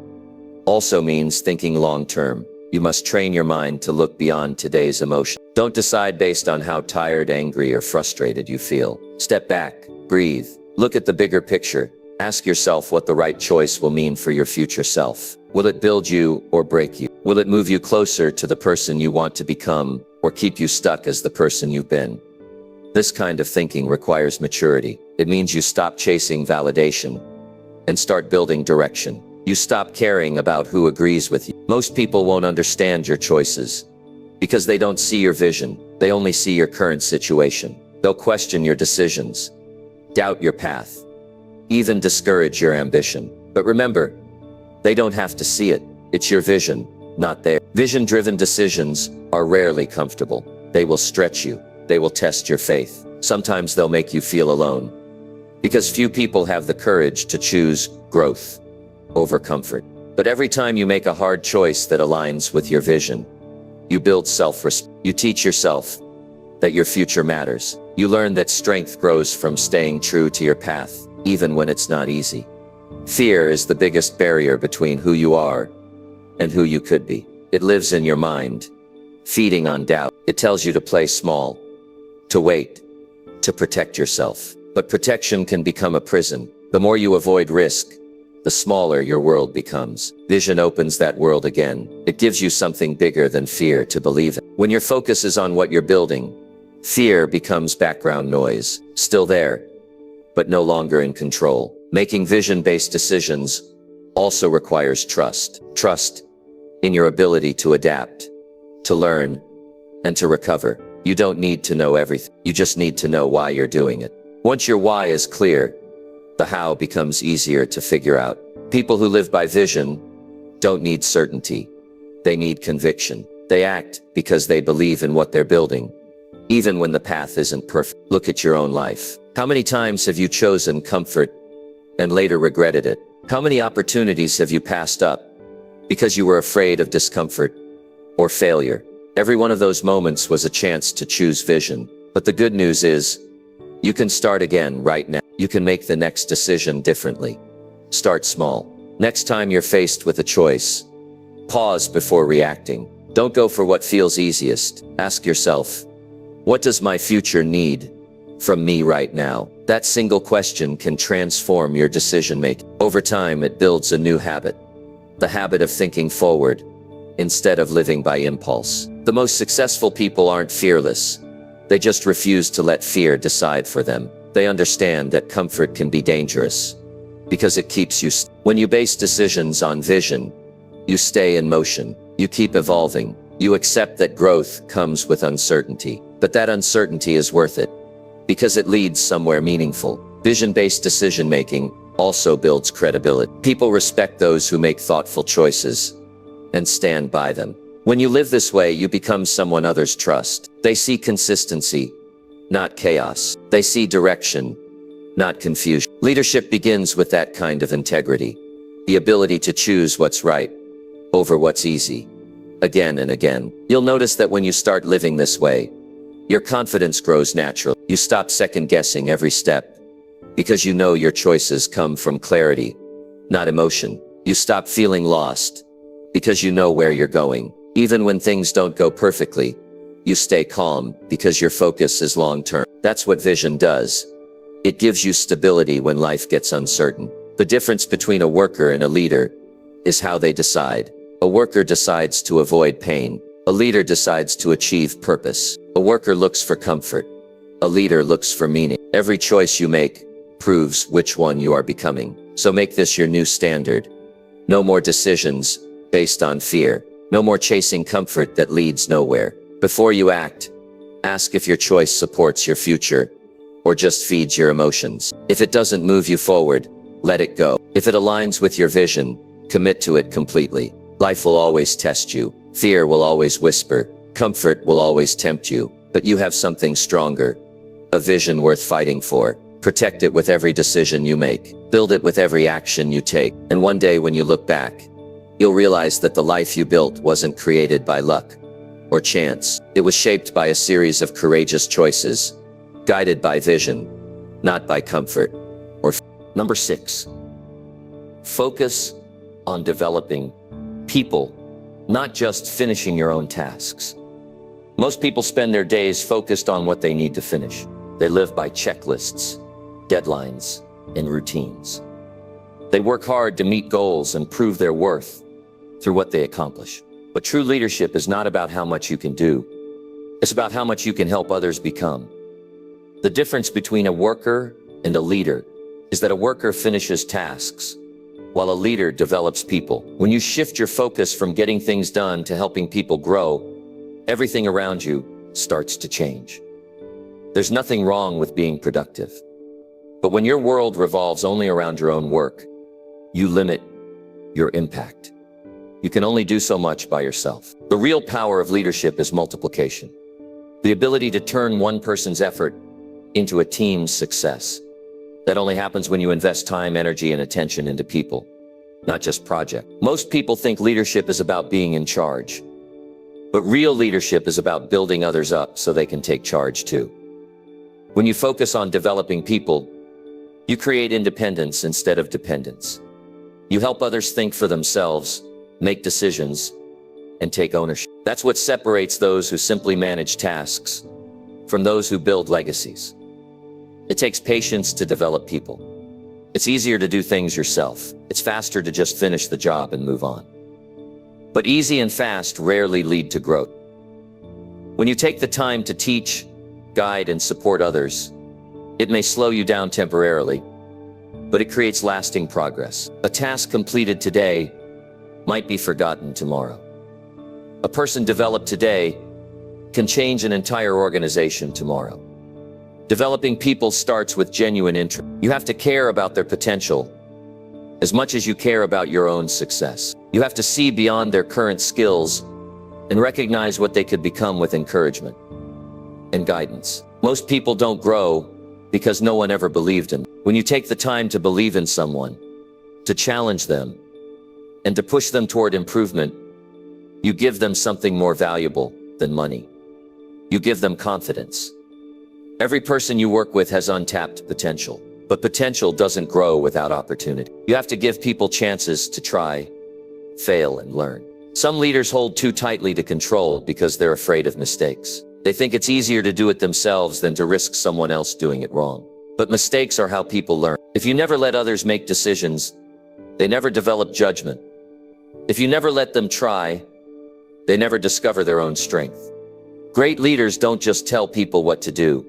[SPEAKER 1] also means thinking long-term. You must train your mind to look beyond today's emotion. Don't decide based on how tired, angry, or frustrated you feel. Step back, breathe, look at the bigger picture. Ask yourself what the right choice will mean for your future self. Will it build you or break you? Will it move you closer to the person you want to become, or keep you stuck as the person you've been? This kind of thinking requires maturity. It means you stop chasing validation and start building direction. You stop caring about who agrees with you. Most people won't understand your choices because they don't see your vision. They only see your current situation. They'll question your decisions, doubt your path, even discourage your ambition. But remember, they don't have to see it. It's your vision, not theirs. Vision-driven decisions are rarely comfortable. They will stretch you. They will test your faith. Sometimes they'll make you feel alone, because few people have the courage to choose growth over comfort. But every time you make a hard choice that aligns with your vision, you build self-respect. You teach yourself that your future matters. You learn that strength grows from staying true to your path, even when it's not easy. Fear is the biggest barrier between who you are and who you could be. It lives in your mind, feeding on doubt. It tells you to play small, to wait, to protect yourself. But protection can become a prison. The more you avoid risk, the smaller your world becomes. Vision opens that world again. It gives you something bigger than fear to believe in. When your focus is on what you're building, fear becomes background noise, still there, but no longer in control. Making vision-based decisions also requires trust. Trust in your ability to adapt, to learn, and to recover. You don't need to know everything. You just need to know why you're doing it. Once your why is clear, the how becomes easier to figure out. People who live by vision don't need certainty. They need conviction. They act because they believe in what they're building, even when the path isn't perfect. Look at your own life. How many times have you chosen comfort and later regretted it? How many opportunities have you passed up
[SPEAKER 2] because you were afraid of discomfort or failure. Every one of those moments was a chance to choose vision. But the good news is, you can start again right now. You can make the next decision differently. Start small. Next time you're faced with a choice, pause before reacting. Don't go for what feels easiest. Ask yourself, what does my future need from me right now? That single question can transform your decision making. Over time, it builds a new habit. The habit of thinking forward instead of living by impulse. The most successful people aren't fearless. They just refuse to let fear decide for them. They understand that comfort can be dangerous because it keeps you. When you base decisions on vision, you stay in motion. You keep evolving. You accept that growth comes with uncertainty. But that uncertainty is worth it because it leads somewhere meaningful. Vision-based decision-making also builds credibility. People respect those who make thoughtful choices and stand by them. When you live this way, you become someone others trust. They see consistency, not chaos. They see direction, not confusion. Leadership begins with that kind of integrity, the ability to choose what's right over what's easy, again and again. You'll notice that when you start living this way, your confidence grows naturally. You stop second-guessing every step because you know your choices come from clarity, not emotion. You stop feeling lost because you know where you're going. Even when things don't go perfectly, you stay calm because your focus is long-term. That's what vision does. It gives you stability when life gets uncertain. The difference between a worker and a leader is how they decide. A worker decides to avoid pain. A leader decides to achieve purpose. A worker looks for comfort. A leader looks for meaning. Every choice you make proves which one you are becoming. So make this your new standard. No more decisions based on fear. No more chasing comfort that leads nowhere. Before you act, ask if your choice supports your future or just feeds your emotions. If it doesn't move you forward, let it go. If it aligns with your vision, commit to it completely. Life will always test you. Fear will always whisper. Comfort will always tempt you. But you have something stronger, a vision worth fighting for. Protect it with every decision you make. Build it with every action you take. And one day when you look back, you'll realize that the life you built wasn't created by luck or chance. It was shaped by a series of courageous choices, guided by vision, not by comfort or
[SPEAKER 1] Number 6, focus on developing people, not just finishing your own tasks. Most people spend their days focused on what they need to finish. They live by checklists, deadlines, and routines. They work hard to meet goals and prove their worth through what they accomplish. But true leadership is not about how much you can do. It's about how much you can help others become. The difference between a worker and a leader is that a worker finishes tasks, while a leader develops people. When you shift your focus from getting things done to helping people grow, everything around you starts to change. There's nothing wrong with being productive. But when your world revolves only around your own work, you limit your impact. You can only do so much by yourself. The real power of leadership is multiplication. The ability to turn one person's effort into a team's success. That only happens when you invest time, energy, and attention into people, not just projects. Most people think leadership is about being in charge. But real leadership is about building others up so they can take charge too. When you focus on developing people, you create independence instead of dependence. You help others think for themselves, make decisions, and take ownership. That's what separates those who simply manage tasks from those who build legacies. It takes patience to develop people. It's easier to do things yourself. It's faster to just finish the job and move on. But easy and fast rarely lead to growth. When you take the time to teach, guide, and support others, it may slow you down temporarily, but it creates lasting progress. A task completed today might be forgotten tomorrow. A person developed today can change an entire organization tomorrow. Developing people starts with genuine interest. You have to care about their potential as much as you care about your own success. You have to see beyond their current skills and recognize what they could become with encouragement and guidance. Most people don't grow because no one ever believed in them. When you take the time to believe in someone, to challenge them, And to push them toward improvement, you give them something more valuable than money. You give them confidence. Every person you work with has untapped potential, but potential doesn't grow without opportunity. You have to give people chances to try, fail, and learn. Some leaders hold too tightly to control because they're afraid of mistakes. They think it's easier to do it themselves than to risk someone else doing it wrong. But mistakes are how people learn. If you never let others make decisions, they never develop judgment. If you never let them try, they never discover their own strength. Great leaders don't just tell people what to do.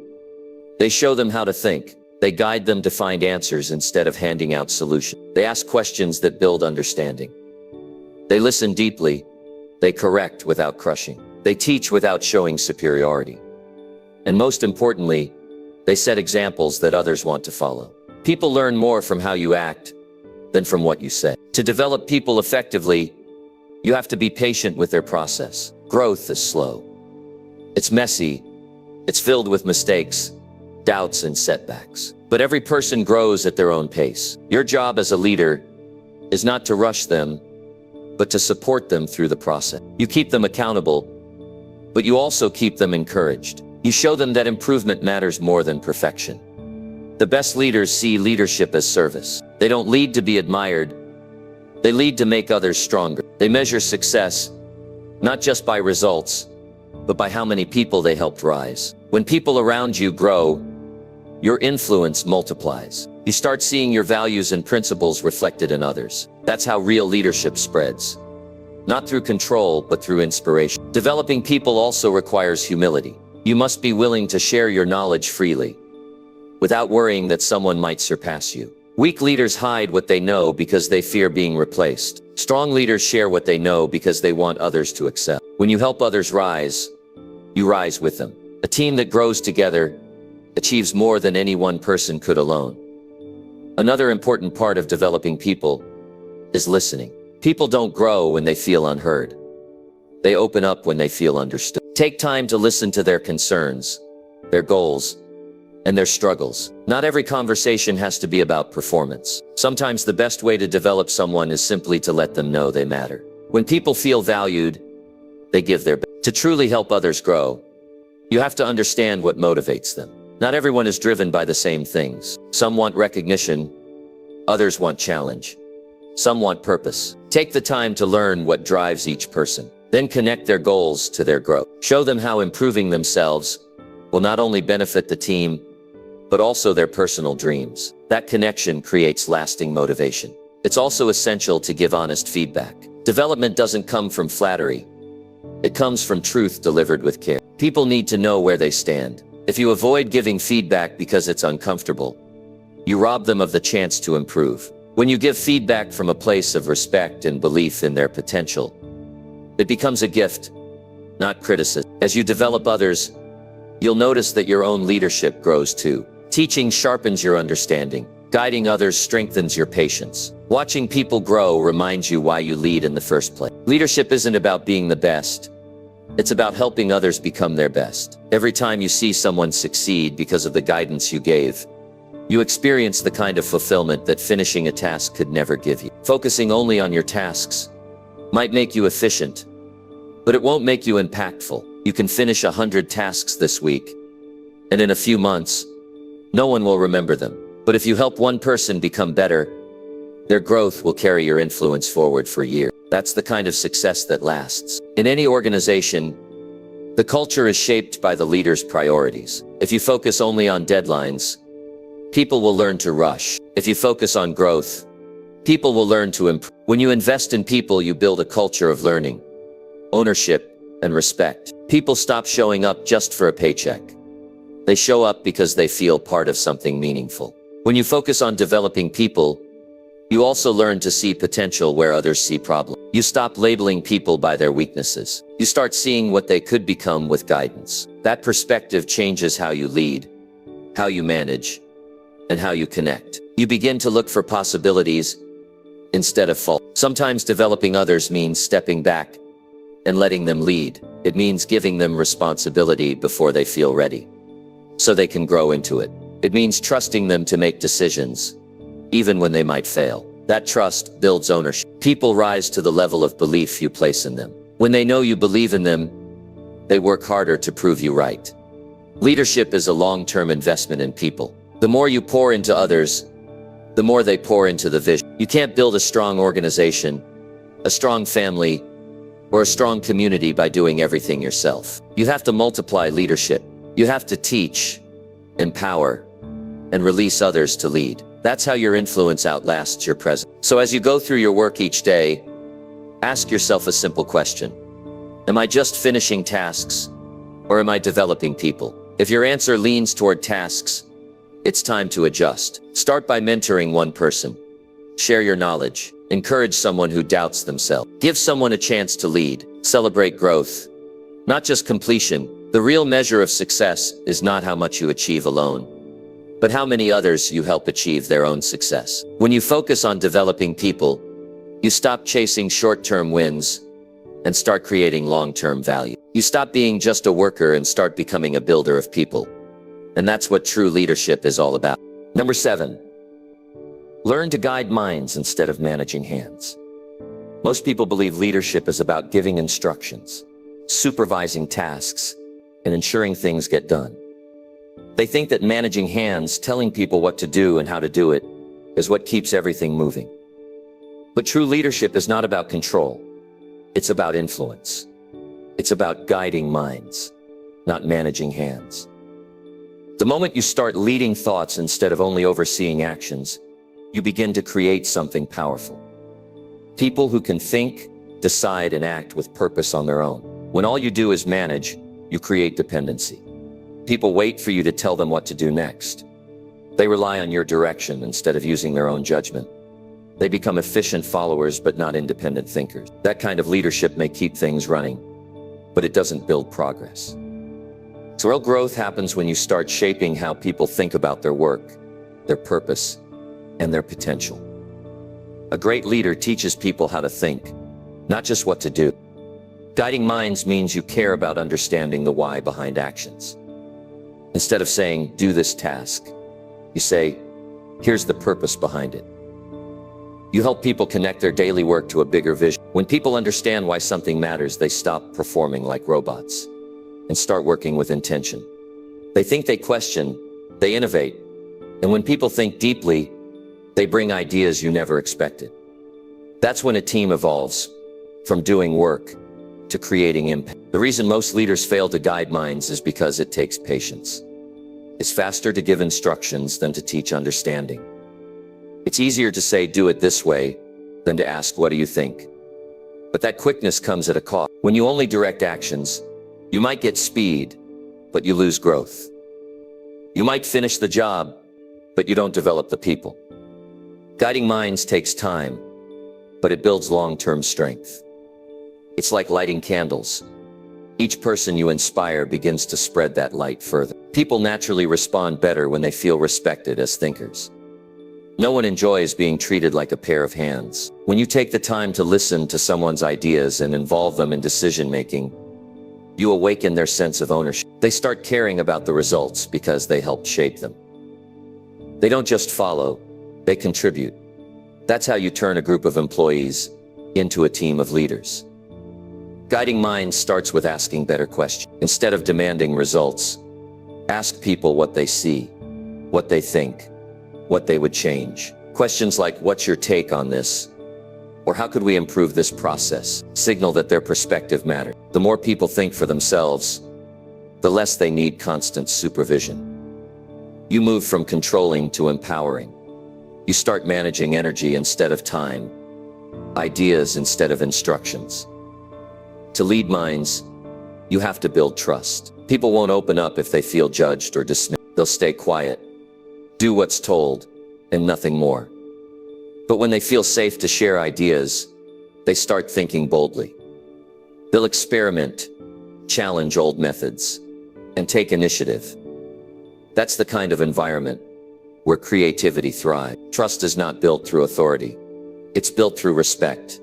[SPEAKER 1] They show them how to think. They guide them to find answers instead of handing out solutions. They ask questions that build understanding. They listen deeply. They correct without crushing. They teach without showing superiority. And most importantly, they set examples that others want to follow. People learn more from how you act than from what you say. To develop people effectively, you have to be patient with their process. Growth is slow. It's messy. It's filled with mistakes, doubts, and setbacks. But every person grows at their own pace. Your job as a leader is not to rush them, but to support them through the process. You keep them accountable, but you also keep them encouraged. You show them that improvement matters more than perfection. The best leaders see leadership as service. They don't lead to be admired. They lead to make others stronger. They measure success, not just by results, but by how many people they helped rise. When people around you grow, your influence multiplies. You start seeing your values and principles reflected in others. That's how real leadership spreads. Not through control, but through inspiration. Developing people also requires humility. You must be willing to share your knowledge freely, without worrying that someone might surpass you. Weak leaders hide what they know because they fear being replaced. Strong leaders share what they know because they want others to excel. When you help others rise, you rise with them. A team that grows together achieves more than any one person could alone. Another important part of developing people is listening. People don't grow when they feel unheard. They open up when they feel understood. Take time to listen to their concerns, their goals, and their struggles. Not every conversation has to be about performance. Sometimes the best way to develop someone is simply to let them know they matter. When people feel valued, they give their best. To truly help others grow, you have to understand what motivates them. Not everyone is driven by the same things. Some want recognition, others want challenge. Some want purpose. Take the time to learn what drives each person. Then connect their goals to their growth. Show them how improving themselves will not only benefit the team, but also their personal dreams. That connection creates lasting motivation. It's also essential to give honest feedback. Development doesn't come from flattery. It comes from truth delivered with care. People need to know where they stand. If you avoid giving feedback because it's uncomfortable, you rob them of the chance to improve. When you give feedback from a place of respect and belief in their potential, it becomes a gift, not criticism. As you develop others, you'll notice that your own leadership grows too. Teaching sharpens your understanding. Guiding others strengthens your patience. Watching people grow reminds you why you lead in the first place. Leadership isn't about being the best. It's about helping others become their best. Every time you see someone succeed because of the guidance you gave, you experience the kind of fulfillment that finishing a task could never give you. Focusing only on your tasks might make you efficient, but it won't make you impactful. You can finish 100 tasks this week, and in a few months, no one will remember them. But if you help one person become better, their growth will carry your influence forward for years. That's the kind of success that lasts. In any organization, the culture is shaped by the leader's priorities. If you focus only on deadlines, people will learn to rush. If you focus on growth, people will learn to improve. When you invest in people, you build a culture of learning, ownership, and respect. People stop showing up just for a paycheck. They show up because they feel part of something meaningful. When you focus on developing people, you also learn to see potential where others see problems. You stop labeling people by their weaknesses. You start seeing what they could become with guidance. That perspective changes how you lead, how you manage, and how you connect. You begin to look for possibilities instead of faults. Sometimes developing others means stepping back and letting them lead. It means giving them responsibility before they feel ready, so they can grow into it. It means trusting them to make decisions, even when they might fail.
[SPEAKER 2] That trust builds ownership. People rise to the level of belief you place in them. When they know you believe in them, they work harder to prove you right. Leadership is a long-term investment in people. The more you pour into others, the more they pour into the vision. You can't build a strong organization, a strong family, or a strong community by doing everything yourself. You have to multiply leadership. You have to teach, empower, and release others to lead. That's how your influence outlasts your presence. So as you go through your work each day, ask yourself a simple question. Am I just finishing tasks, or am I developing people? If your answer leans toward tasks, it's time to adjust. Start by mentoring one person. Share your knowledge. Encourage someone who doubts themselves. Give someone a chance to lead. Celebrate growth, not just completion. The real measure of success is not how much you achieve alone, but how many others you help achieve their own success. When you focus on developing people, you stop chasing short-term wins and start creating long-term value. You stop being just a worker and start becoming a builder of people. And that's what true leadership is all about.
[SPEAKER 1] Number 7, learn to guide minds instead of managing hands. Most people believe leadership is about giving instructions, supervising tasks, and ensuring things get done. They think that managing hands, telling people what to do and how to do it, is what keeps everything moving. But true leadership is not about control. It's about influence. It's about guiding minds, not managing hands. The moment you start leading thoughts instead of only overseeing actions, you begin to create something powerful. People who can think, decide, and act with purpose on their own. When all you do is manage, you create dependency. People wait for you to tell them what to do next. They rely on your direction instead of using their own judgment. They become efficient followers but not independent thinkers. That kind of leadership may keep things running, but it doesn't build progress. So real growth happens when you start shaping how people think about their work, their purpose, and their potential. A great leader teaches people how to think, not just what to do. Guiding minds means you care about understanding the why behind actions. Instead of saying, do this task, you say, here's the purpose behind it. You help people connect their daily work to a bigger vision. When people understand why something matters, they stop performing like robots and start working with intention. They think, they question, they innovate. And when people think deeply, they bring ideas you never expected. That's when a team evolves from doing work to creating impact. The reason most leaders fail to guide minds is because it takes patience. It's faster to give instructions than to teach understanding. It's easier to say, do it this way, than to ask, what do you think? But that quickness comes at a cost. When you only direct actions, you might get speed, but you lose growth. You might finish the job, but you don't develop the people. Guiding minds takes time, but it builds long-term strength. It's like lighting candles. Each person you inspire begins to spread that light further. People naturally respond better when they feel respected as thinkers. No one enjoys being treated like a pair of hands. When you take the time to listen to someone's ideas and involve them in decision-making, you awaken their sense of ownership. They start caring about the results because they helped shape them. They don't just follow, they contribute. That's how you turn a group of employees into a team of leaders. Guiding minds starts with asking better questions. Instead of demanding results, ask people what they see, what they think, what they would change. Questions like, what's your take on this? Or how could we improve this process? Signal that their perspective matters. The more people think for themselves, the less they need constant supervision. You move from controlling to empowering. You start managing energy instead of time, ideas instead of instructions. To lead minds, you have to build trust. People won't open up if they feel judged or dismissed. They'll stay quiet, do what's told, and nothing more. But when they feel safe to share ideas, they start thinking boldly. They'll experiment, challenge old methods, and take initiative. That's the kind of environment where creativity thrives. Trust is not built through authority. It's built through respect.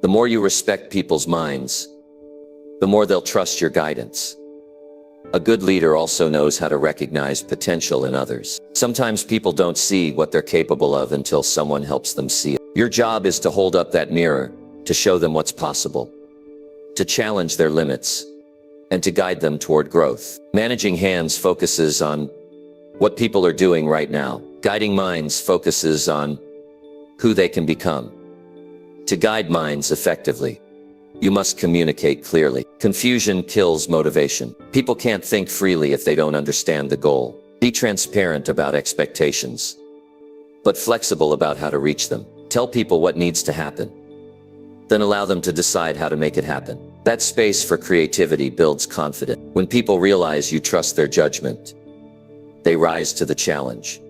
[SPEAKER 1] The more you respect people's minds, the more they'll trust your guidance.
[SPEAKER 2] A good leader also knows how to recognize potential in others. Sometimes people don't see what they're capable of until someone helps them see it. Your job is to hold up that mirror, to show them what's possible, to challenge their limits, and to guide them toward growth. Managing hands focuses on what people are doing right now. Guiding minds focuses on who they can become. To guide minds effectively, you must communicate clearly. Confusion kills motivation. People can't think freely if they don't understand the goal. Be transparent about expectations, but flexible about how to reach them. Tell people what needs to happen, then allow them to decide how to make it happen. That space for creativity builds confidence. When people realize you trust their judgment, they rise to the challenge.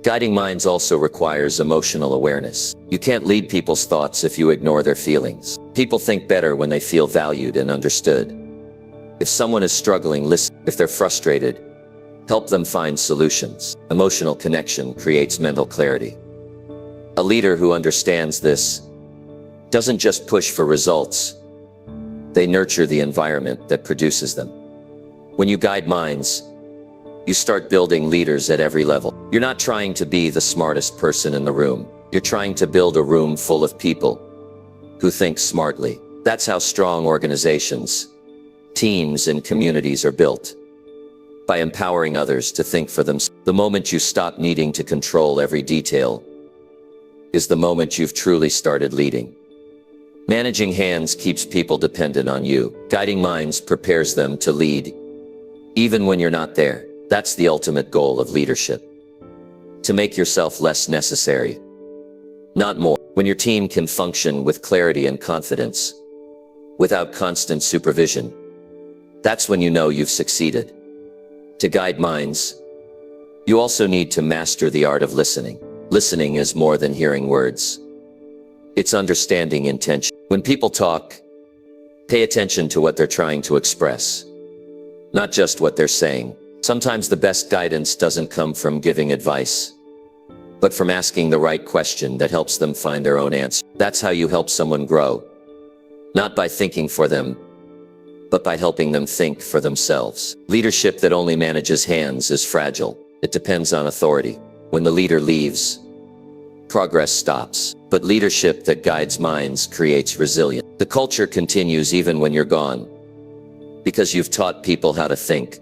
[SPEAKER 2] Guiding minds also requires emotional awareness. You can't lead people's thoughts if you ignore their feelings. People think better when they feel valued and understood. If someone is struggling, listen. If they're frustrated, help them find solutions. Emotional connection creates mental clarity. A leader who understands this doesn't just push for results. They nurture the environment that produces them. When you guide minds, you start building leaders at every level. You're not trying to be the smartest person in the room. You're trying to build a room full of people who think smartly. That's how strong organizations, teams, and communities are built. By empowering others to think for themselves. The moment you stop needing to control every detail is the moment you've truly started leading. Managing hands keeps people dependent on you. Guiding minds prepares them to lead, even when you're not there. That's the ultimate goal of leadership. To make yourself less necessary, not more. When your team can function with clarity and confidence, without constant supervision, that's when you know you've succeeded. To guide minds, you also need to master the art of listening. Listening is more than hearing words. It's understanding intention. When people talk, pay attention to what they're trying to express, not just what they're saying. Sometimes the best guidance doesn't come from giving advice, but from asking the right question that helps them find their own answer. That's how you help someone grow. Not by thinking for them, but by helping them think for themselves. Leadership that only manages hands is fragile. It depends on authority. When the leader leaves, progress stops. But leadership that guides minds creates resilience. The culture continues even when you're gone, because you've taught people how to think,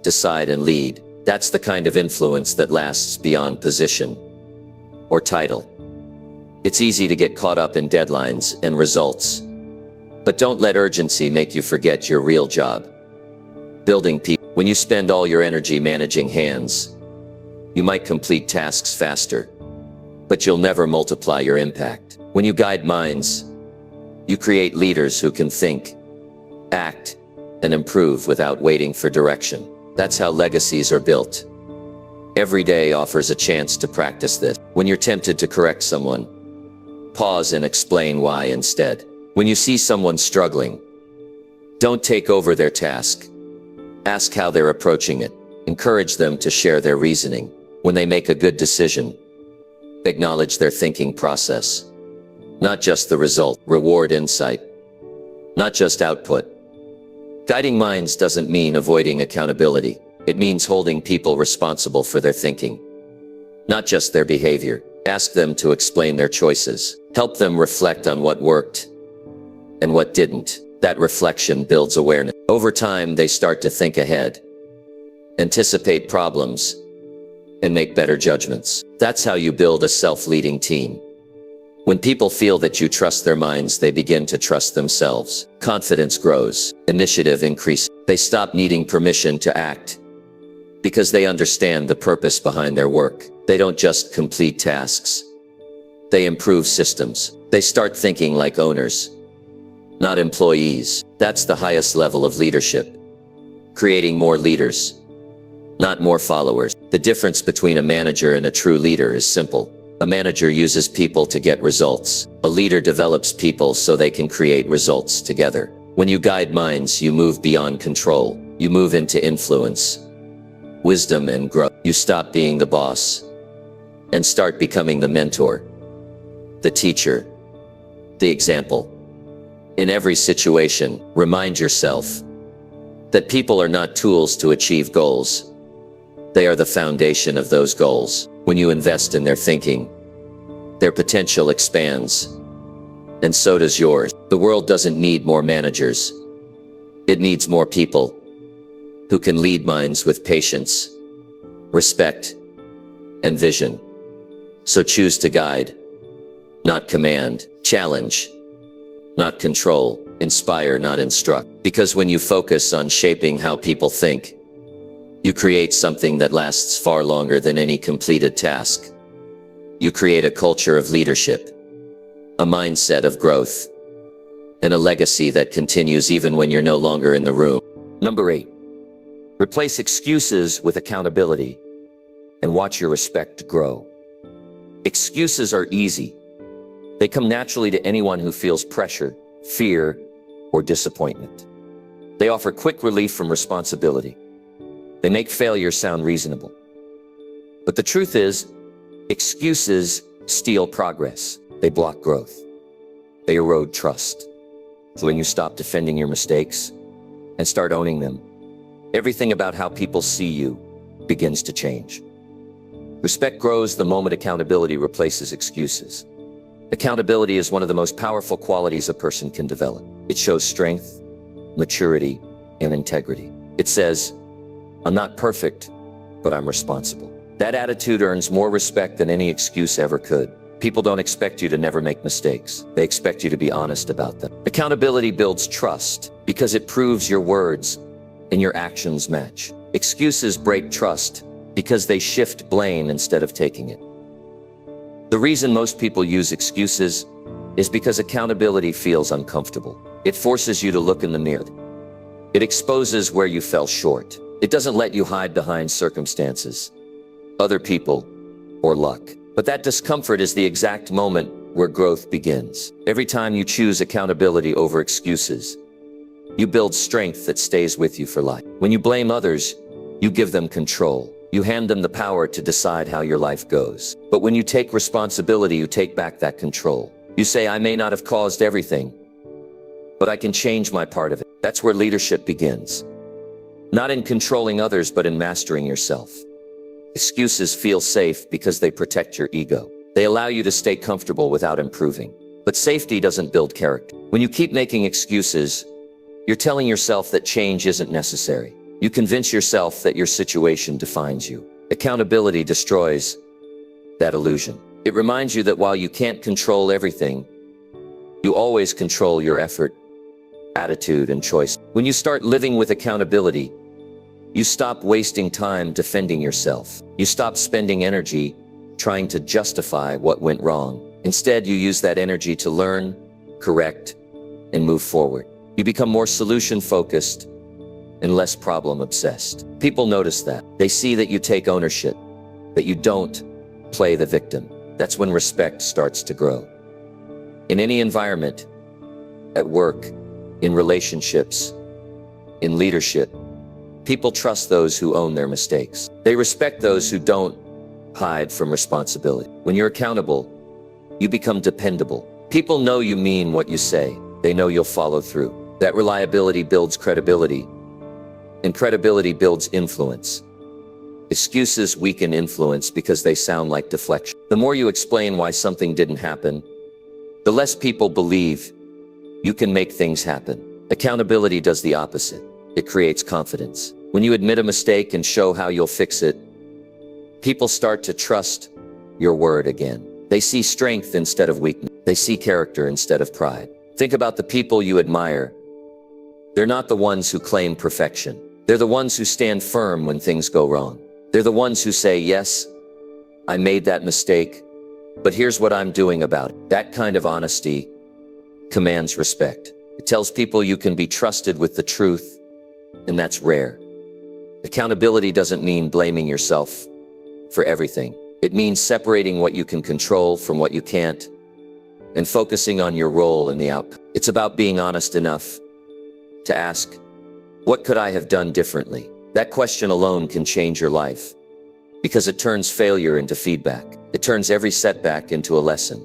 [SPEAKER 2] decide, and lead. That's the kind of influence that lasts beyond position or title. It's easy to get caught up in deadlines and results, but don't let urgency make you forget your real job. Building people. When you spend all your energy managing hands, you might complete tasks faster, but you'll never multiply your impact. When you guide minds, you create leaders who can think, act, and improve without waiting for direction. That's how legacies are built. Every day offers a chance to practice this. When you're tempted to correct someone, pause and explain why instead. When you see someone struggling, don't take over their task. Ask how they're approaching it. Encourage them to share their reasoning. When they make a good decision, acknowledge their thinking process, not just the result. Reward insight, not just output. Guiding minds doesn't mean avoiding accountability. It means holding people responsible for their thinking, not just their behavior. Ask them to explain their choices. Help them reflect on what worked and what didn't. That reflection builds awareness. Over time, they start to think ahead, anticipate problems, and make better judgments. That's how you build a self-leading team. When people feel that you trust their minds, they begin to trust themselves. Confidence grows. Initiative increases. They stop needing permission to act because they understand the purpose behind their work. They don't just complete tasks. They improve systems. They start thinking like owners, not employees. That's the highest level of leadership. Creating more leaders, not more followers. The difference between a manager and a true leader is simple. A manager uses people to get results. A leader develops people so they can create results together. When you guide minds, you move beyond control. You move into influence, wisdom, and growth. You stop being the boss and start becoming the mentor, the teacher, the example. In every situation, remind yourself that people are not tools to achieve goals. They are the foundation of those goals. When you invest in their thinking, their potential expands, and so does yours. The world doesn't need more managers. It needs more people who can lead minds with patience, respect, and vision. So choose to guide, not command, challenge, not control, inspire, not instruct. Because when you focus on shaping how people think, you create something that lasts far longer than any completed task. You create a culture of leadership, a mindset of growth, and a legacy that continues even when you're no longer in the room.
[SPEAKER 1] Number 8, replace excuses with accountability and watch your respect grow. Excuses are easy. They come naturally to anyone who feels pressure, fear, or disappointment. They offer quick relief from responsibility. They make failure sound reasonable. But the truth is, excuses steal progress. They block growth. They erode trust. So when you stop defending your mistakes and start owning them, everything about how people see you begins to change. Respect grows the moment accountability replaces excuses. Accountability is one of the most powerful qualities a person can develop. It shows strength, maturity, and integrity. It says, I'm not perfect, but I'm responsible. That attitude earns more respect than any excuse ever could. People don't expect you to never make mistakes. They expect you to be honest about them. Accountability builds trust because it proves your words and your actions match. Excuses break trust because they shift blame instead of taking it. The reason most people use excuses is because accountability feels uncomfortable. It forces you to look in the mirror. It exposes where you fell short. It doesn't let you hide behind circumstances, other people, or luck. But that discomfort is the exact moment where growth begins. Every time you choose accountability over excuses, you build strength that stays with you for life. When you blame others, you give them control. You hand them the power to decide how your life goes. But when you take responsibility, you take back that control. You say, I may not have caused everything, but I can change my part of it. That's where leadership begins. Not in controlling others, but in mastering yourself. Excuses feel safe because they protect your ego. They allow you to stay comfortable without improving. But safety doesn't build character. When you keep making excuses, you're telling yourself that change isn't necessary. You convince yourself that your situation defines you. Accountability destroys that illusion. It reminds you that while you can't control everything, you always control your effort, attitude, and choice. When you start living with accountability, you stop wasting time defending yourself. You stop spending energy trying to justify what went wrong. Instead, you use that energy to learn, correct, and move forward. You become more solution-focused and less problem-obsessed. People notice that. They see that you take ownership, that you don't play the victim. That's when respect starts to grow. In any environment, at work, in relationships, in leadership, people trust those who own their mistakes. They respect those who don't hide from responsibility. When you're accountable, you become dependable. People know you mean what you say. They know you'll follow through. That reliability builds credibility, and credibility builds influence. Excuses weaken influence because they sound like deflection. The more you explain why something didn't happen, the less people believe you can make things happen. Accountability does the opposite. It creates confidence. When you admit a mistake and show how you'll fix it, people start to trust your word again. They see strength instead of weakness. They see character instead of pride. Think about the people you admire. They're not the ones who claim perfection. They're the ones who stand firm when things go wrong. They're the ones who say, yes, I made that mistake, but here's what I'm doing about it. That kind of honesty commands respect. It tells people you can be trusted with the truth, and that's rare. Accountability doesn't mean blaming yourself for everything. It means separating what you can control from what you can't, and focusing on your role in the outcome. It's about being honest enough to ask, what could I have done differently? That question alone can change your life because it turns failure into feedback. It turns every setback into a lesson.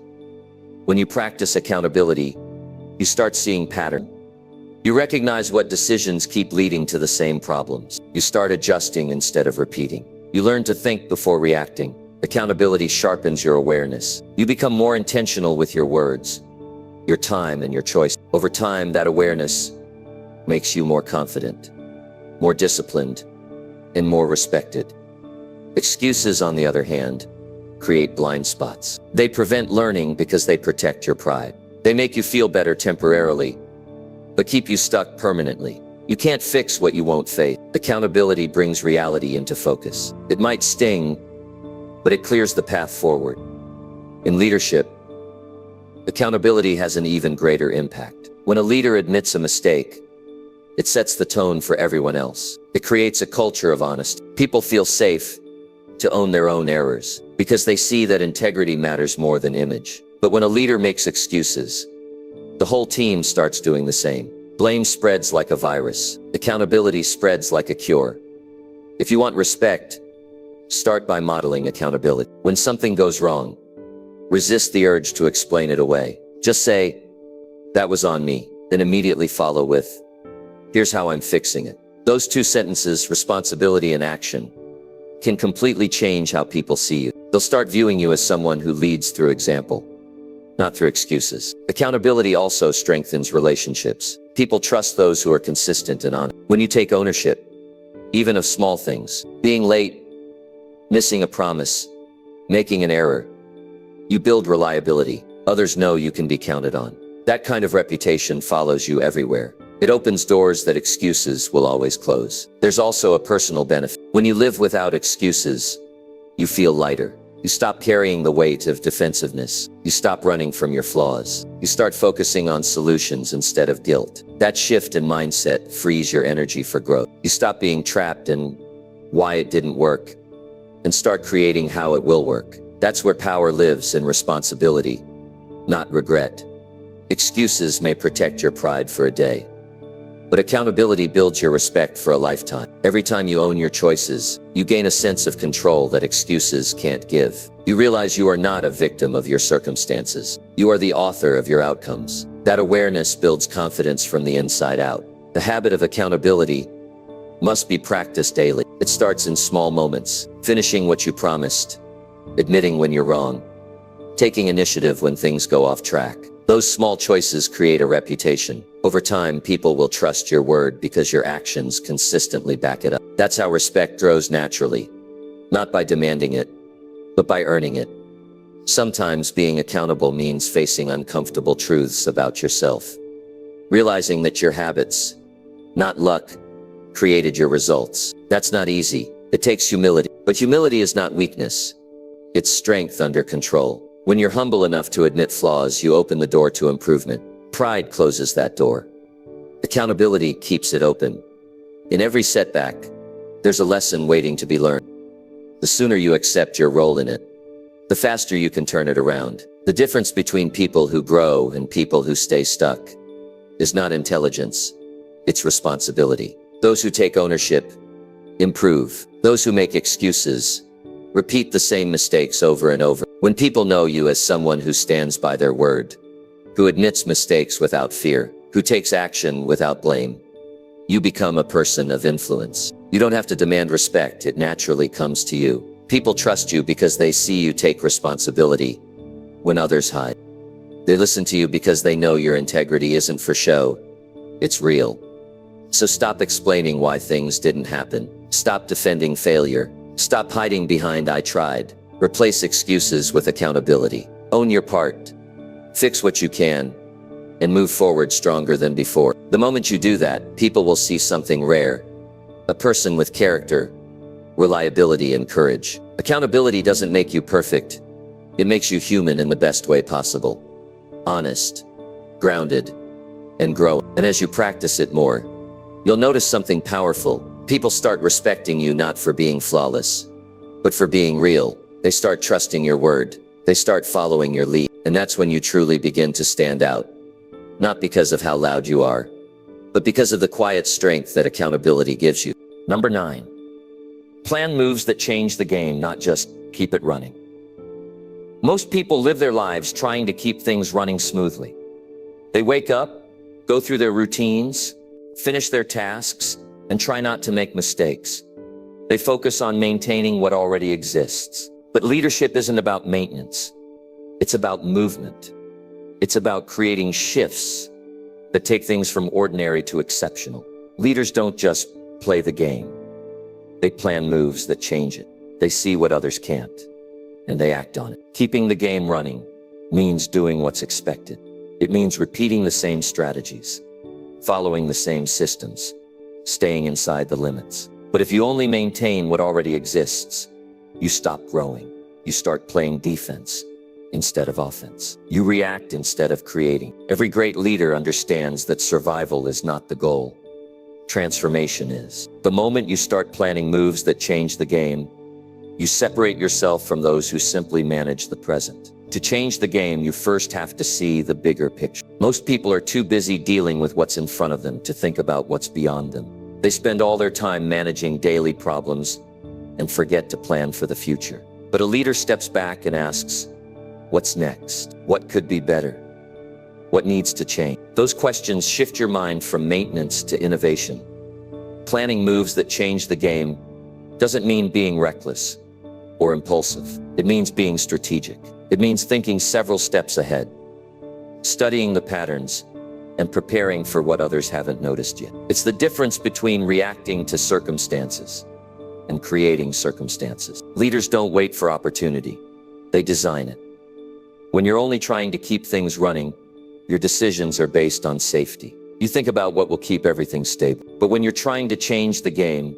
[SPEAKER 1] When you practice accountability, you start seeing patterns.
[SPEAKER 2] You recognize what decisions keep leading to the same problems. You start adjusting instead of repeating. You learn to think before reacting. Accountability sharpens your awareness. You become more intentional with your words, your time, and your choice. Over time, that awareness makes you more confident, more disciplined, and more respected. Excuses, on the other hand, create blind spots. They prevent learning because they protect your pride. They make you feel better temporarily, but keep you stuck permanently. You can't fix what you won't face. Accountability brings reality into focus. It might sting, but it clears the path forward. In leadership, accountability has an even greater impact. When a leader admits a mistake, it sets the tone for everyone else. It creates a culture of honesty. People feel safe to own their own errors because they see that integrity matters more than image. But when a leader makes excuses, the whole team starts doing the same. Blame spreads like a virus. Accountability spreads like a cure. If you want respect, start by modeling accountability. When something goes wrong, resist the urge to explain it away. Just say, "That was on me," then immediately follow with, "Here's how I'm fixing it." Those two sentences, responsibility and action, can completely change how people see you. They'll start viewing you as someone who leads through example, not through excuses. Accountability also strengthens relationships. People trust those who are consistent and honest. When you take ownership, even of small things, being late, missing a promise, making an error, you build reliability. Others know you can be counted on. That kind of reputation follows you everywhere. It opens doors that excuses will always close. There's also a personal benefit. When you live without excuses, you feel lighter. You stop carrying the weight of defensiveness. You stop running from your flaws. You start focusing on solutions instead of guilt. That shift in mindset frees your energy for growth. You stop being trapped in why it didn't work and start creating how it will work. That's where power lives, in responsibility, not regret. Excuses may protect your pride for a day, but accountability builds your respect for a lifetime. Every time you own your choices, you gain a sense of control that excuses can't give. You realize you are not a victim of your circumstances. You are the author of your outcomes. That awareness builds confidence from the inside out. The habit of accountability must be practiced daily. It starts in small moments, finishing what you promised, admitting when you're wrong, taking initiative when things go off track. Those small choices create a reputation. Over time, people will trust your word because your actions consistently back it up. That's how respect grows naturally, not by demanding it, but by earning it. Sometimes being accountable means facing uncomfortable truths about yourself. Realizing that your habits, not luck, created your results. That's not easy. It takes humility. But humility is not weakness. It's strength under control. When you're humble enough to admit flaws, you open the door to improvement. Pride closes that door. Accountability keeps it open. In every setback, there's a lesson waiting to be learned. The sooner you accept your role in it, the faster you can turn it around. The difference between people who grow and people who stay stuck is not intelligence, it's responsibility. Those who take ownership improve. Those who make excuses repeat the same mistakes over and over. When people know you as someone who stands by their word, who admits mistakes without fear, who takes action without blame, you become a person of influence. You don't have to demand respect, it naturally comes to you. People trust you because they see you take responsibility when others hide. They listen to you because they know your integrity isn't for show, it's real. So stop explaining why things didn't happen. Stop defending failure. Stop hiding behind "I tried." Replace excuses with accountability. Own your part. Fix what you can, and move forward stronger than before. The moment you do that, people will see something rare. A person with character, reliability, and courage. Accountability doesn't make you perfect. It makes you human in the best way possible. Honest, grounded, and growing. And as you practice it more, you'll notice something powerful. People start respecting you not for being flawless, but for being real. They start trusting your word. They start following your lead. And that's when you truly begin to stand out. Not because of how loud you are, but because of the quiet strength that accountability gives you.
[SPEAKER 1] Number 9. Plan moves that change the game, not just keep it running. Most people live their lives trying to keep things running smoothly. They wake up, go through their routines, finish their tasks, and try not to make mistakes. They focus on maintaining what already exists. But leadership isn't about maintenance. It's about movement. It's about creating shifts that take things from ordinary to exceptional. Leaders don't just play the game. They plan moves that change it. They see what others can't, and they act on it. Keeping the game running means doing what's expected. It means repeating the same strategies, following the same systems, staying inside the limits. But if you only maintain what already exists, you stop growing. You start playing defense instead of offense. You react instead of creating. Every great leader understands that survival is not the goal. Transformation is. The moment you start planning moves that change the game, you separate yourself from those who simply manage the present. To change the game, you first have to see the bigger picture. Most people are too busy dealing with what's in front of them to think about what's beyond them. They spend all their time managing daily problems and forget to plan for the future. But a leader steps back and asks, what's next? What could be better? What needs to change? Those questions shift your mind from maintenance to innovation. Planning moves that change the game doesn't mean being reckless or impulsive. It means being strategic. It means thinking several steps ahead, studying the patterns, and preparing for what others haven't noticed yet. It's the difference between reacting to circumstances and creating circumstances. Leaders don't wait for opportunity. They design it. When you're only trying to keep things running, your decisions are based on safety. You think about what will keep everything stable. But when you're trying to change the game,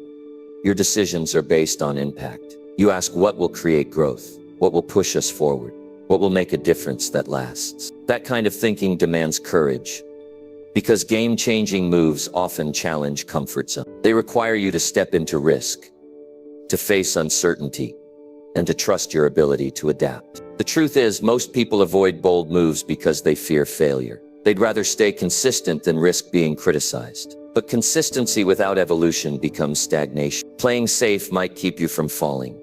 [SPEAKER 1] your decisions are based on impact. You ask what will create growth, what will push us forward, what will make a difference that lasts. That kind of thinking demands courage, because game-changing moves often challenge comfort zone. They require you to step into risk, to face uncertainty, and to trust your ability to adapt. The truth is, most people avoid bold moves because they fear failure. They'd rather stay consistent than risk being criticized. But consistency without evolution becomes stagnation. Playing safe might keep you from falling,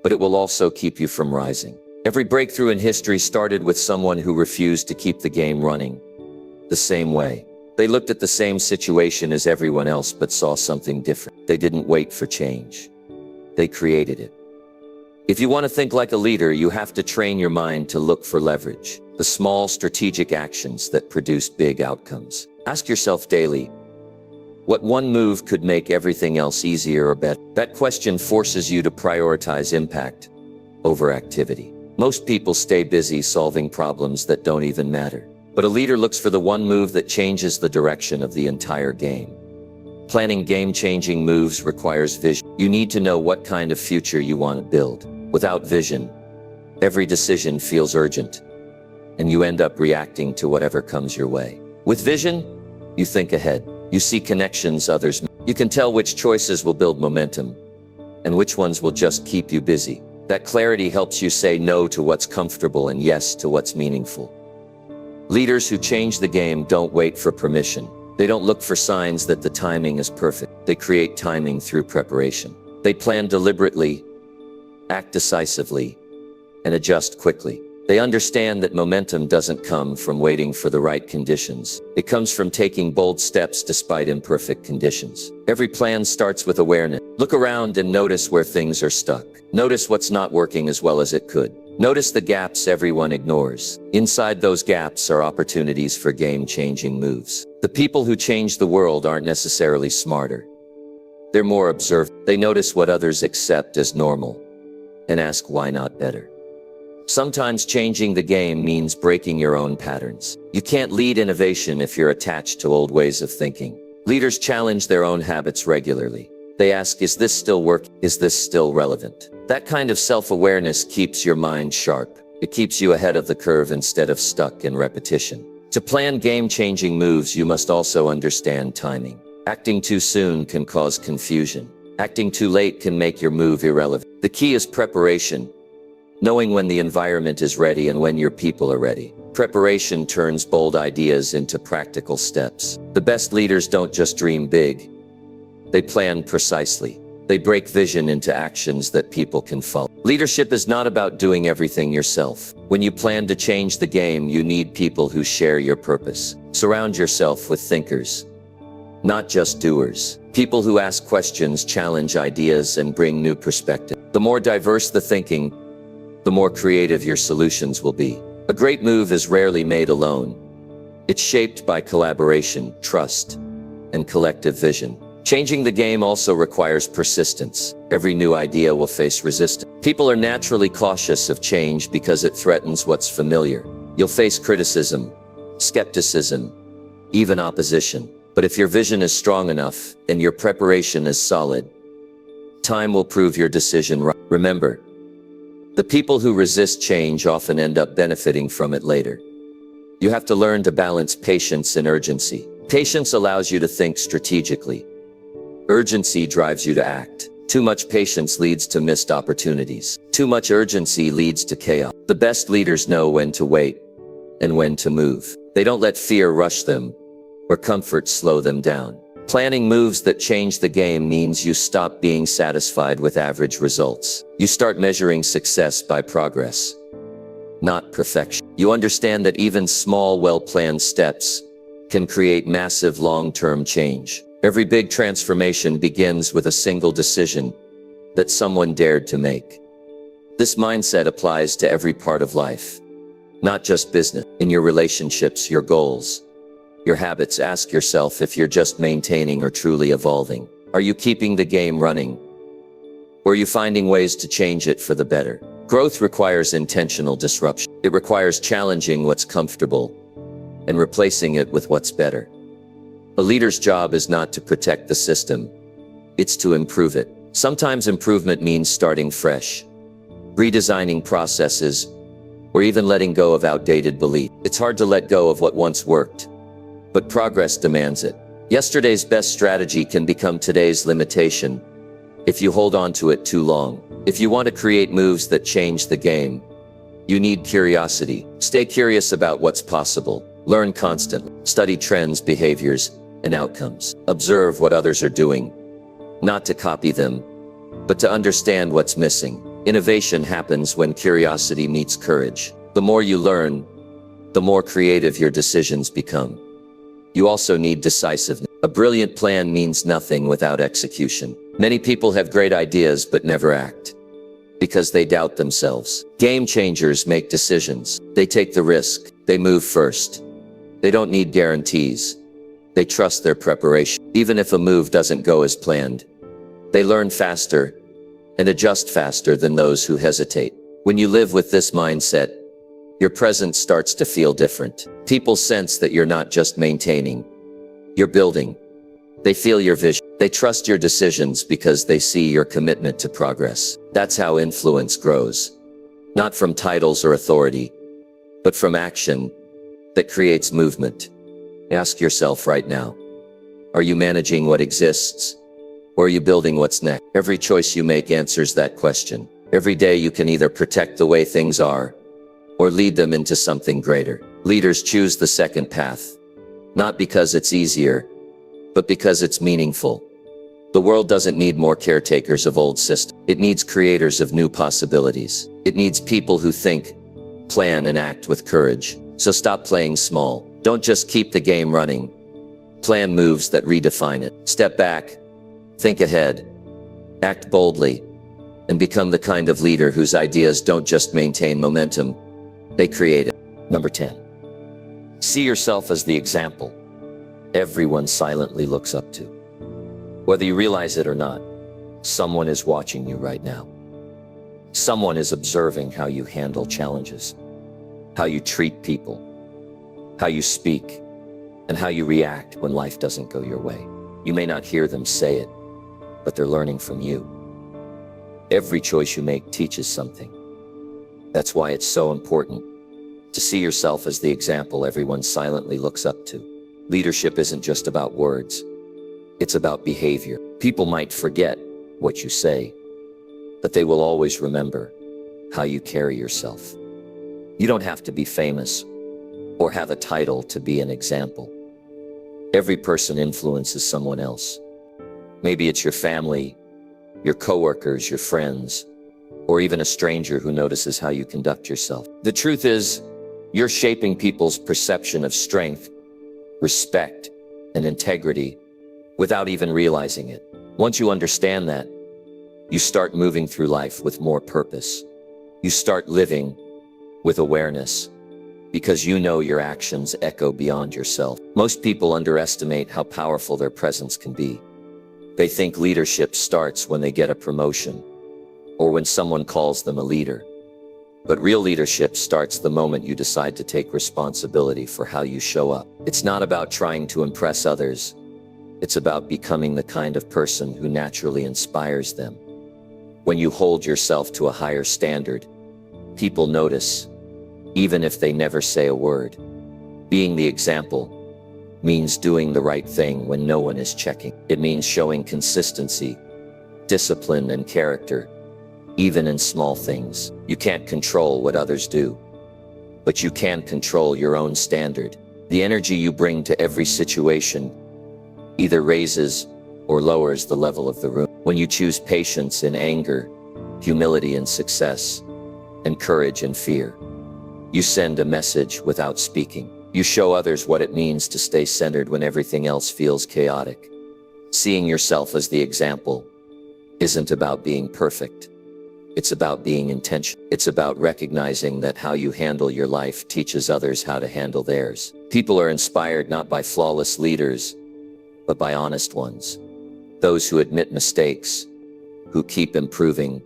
[SPEAKER 1] but it will also keep you from rising. Every breakthrough in history started with someone who refused to keep the game running the same way. They looked at the same situation as everyone else but saw something different. They didn't wait for change. They created it. If you want to think like a leader, you have to train your mind to look for leverage, the small strategic actions that produce big outcomes. Ask yourself daily, what one move could make everything else easier or better? That question forces you to prioritize impact over activity. Most people stay busy solving problems that don't even matter. But a leader looks for the one move that changes the direction of the entire game. Planning game-changing moves requires vision. You need to know what kind of future you want to build. Without vision, every decision feels urgent, and you end up reacting to whatever comes your way. With vision, you think ahead. You see connections others make. You can tell which choices will build momentum, and which ones will just keep you busy. That clarity helps you say no to what's comfortable and yes to what's meaningful. Leaders who change the game don't wait for permission. They don't look for signs that the timing is perfect. They create timing through preparation. They plan deliberately, act decisively, and adjust quickly. They understand that momentum doesn't come from waiting for the right conditions. It comes from taking bold steps despite imperfect conditions. Every plan starts with awareness. Look around and notice where things are stuck. Notice what's not working as well as it could. Notice the gaps everyone ignores. Inside those gaps are opportunities for game-changing moves. The people who change the world aren't necessarily smarter. They're more observant. They notice what others accept as normal and ask why not better. Sometimes changing the game means breaking your own patterns. You can't lead innovation if you're attached to old ways of thinking. Leaders challenge their own habits regularly. They ask, is this still working? Is this still relevant? That kind of self-awareness keeps your mind sharp. It keeps you ahead of the curve instead of stuck in repetition. To plan game-changing moves, you must also understand timing. Acting too soon can cause confusion. Acting too late can make your move irrelevant. The key is preparation, knowing when the environment is ready and when your people are ready. Preparation turns bold ideas into practical steps. The best leaders don't just dream big. They plan precisely.
[SPEAKER 2] They break vision into actions that people can follow. Leadership is not about doing everything yourself. When you plan to change the game, you need people who share your purpose. Surround yourself with thinkers, not just doers. People who ask questions, challenge ideas, and bring new perspective. The more diverse the thinking, the more creative your solutions will be. A great move is rarely made alone. It's shaped by collaboration, trust, and collective vision. Changing the game also requires persistence. Every new idea will face resistance. People are naturally cautious of change because it threatens what's familiar. You'll face criticism, skepticism, even opposition. But if your vision is strong enough and your preparation is solid, time will prove your decision right. Remember, the people who resist change often end up benefiting from it later. You have to learn to balance patience and urgency. Patience allows you to think strategically. Urgency drives you to act. Too much patience leads to missed opportunities. Too much urgency leads to chaos. The best leaders know when to wait and when to move. They don't let fear rush them or comfort slow them down. Planning moves that change the game means you stop being satisfied with average results. You start measuring success by progress, not perfection. You understand that even small, well-planned steps can create massive long-term change. Every big transformation begins with a single decision that someone dared to make. This mindset applies to every part of life, not just business. In your relationships, your goals, your habits, ask yourself if you're just maintaining or truly evolving. Are you keeping the game running? Or are you finding ways to change it for the better? Growth requires intentional disruption. It requires challenging what's comfortable and replacing it with what's better. A leader's job is not to protect the system, it's to improve it. Sometimes improvement means starting fresh, redesigning processes, or even letting go of outdated beliefs. It's hard to let go of what once worked, but progress demands it. Yesterday's best strategy can become today's limitation if you hold on to it too long. If you want to create moves that change the game, you need curiosity. Stay curious about what's possible. Learn constantly. Study trends, behaviors, and outcomes. Observe what others are doing, not to copy them, but to understand what's missing. Innovation happens when curiosity meets courage. The more you learn, the more creative your decisions become. You also need decisiveness. A brilliant plan means nothing without execution. Many people have great ideas but never act because they doubt themselves. Game changers make decisions. They take the risk. They move first. They don't need guarantees. They trust their preparation. Even if a move doesn't go as planned, they learn faster and adjust faster than those who hesitate. When you live with this mindset, your presence starts to feel different. People sense that you're not just maintaining, you're building. They feel your vision. They trust your decisions because they see your commitment to progress. That's how influence grows. Not from titles or authority, but from action that creates movement. Ask yourself right now, are you managing what exists, or are you building what's next? Every choice you make answers that question. Every day you can either protect the way things are, or lead them into something greater. Leaders choose the second path, not because it's easier, but because it's meaningful. The world doesn't need more caretakers of old systems. It needs creators of new possibilities. It needs people who think, plan, and act with courage. So stop playing small. Don't just keep the game running. Plan moves that redefine it. Step back, think ahead, act boldly, and become the kind of leader whose ideas don't just maintain momentum, they create it.
[SPEAKER 1] Number 10. See yourself as the example everyone silently looks up to. Whether you realize it or not, someone is watching you right now. Someone is observing how you handle challenges, how you treat people, how you speak, and how you react when life doesn't go your way. You may not hear them say it, but they're learning from you. Every choice you make teaches something. That's why it's so important to see yourself as the example everyone silently looks up to. Leadership isn't just about words. It's about behavior. People might forget what you say, but they will always remember how you carry yourself. You don't have to be famous or have a title to be an example. Every person influences someone else. Maybe it's your family,
[SPEAKER 2] your coworkers, your friends, or even a stranger who notices how you conduct yourself. The truth is, you're shaping people's perception of strength, respect, and integrity without even realizing it. Once you understand that, you start moving through life with more purpose. You start living with awareness because you know your actions echo beyond yourself. Most people underestimate how powerful their presence can be. They think leadership starts when they get a promotion or when someone calls them a leader. But real leadership starts the moment you decide to take responsibility for how you show up. It's not about trying to impress others. It's about becoming the kind of person who naturally inspires them. When you hold yourself to a higher standard, people notice, even if they never say a word. Being the example means doing the right thing when no one is checking. It means showing consistency, discipline, and character, even in small things. You can't control what others do, but you can control your own standard. The energy you bring to every situation either raises or lowers the level of the room. When you choose patience in anger, humility in success, and courage in fear, you send a message without speaking. You show others what it means to stay centered when everything else feels chaotic. Seeing yourself as the example isn't about being perfect. It's about being intentional. It's about recognizing that how you handle your life teaches others how to handle theirs. People are inspired not by flawless leaders, but by honest ones. Those who admit mistakes, who keep improving,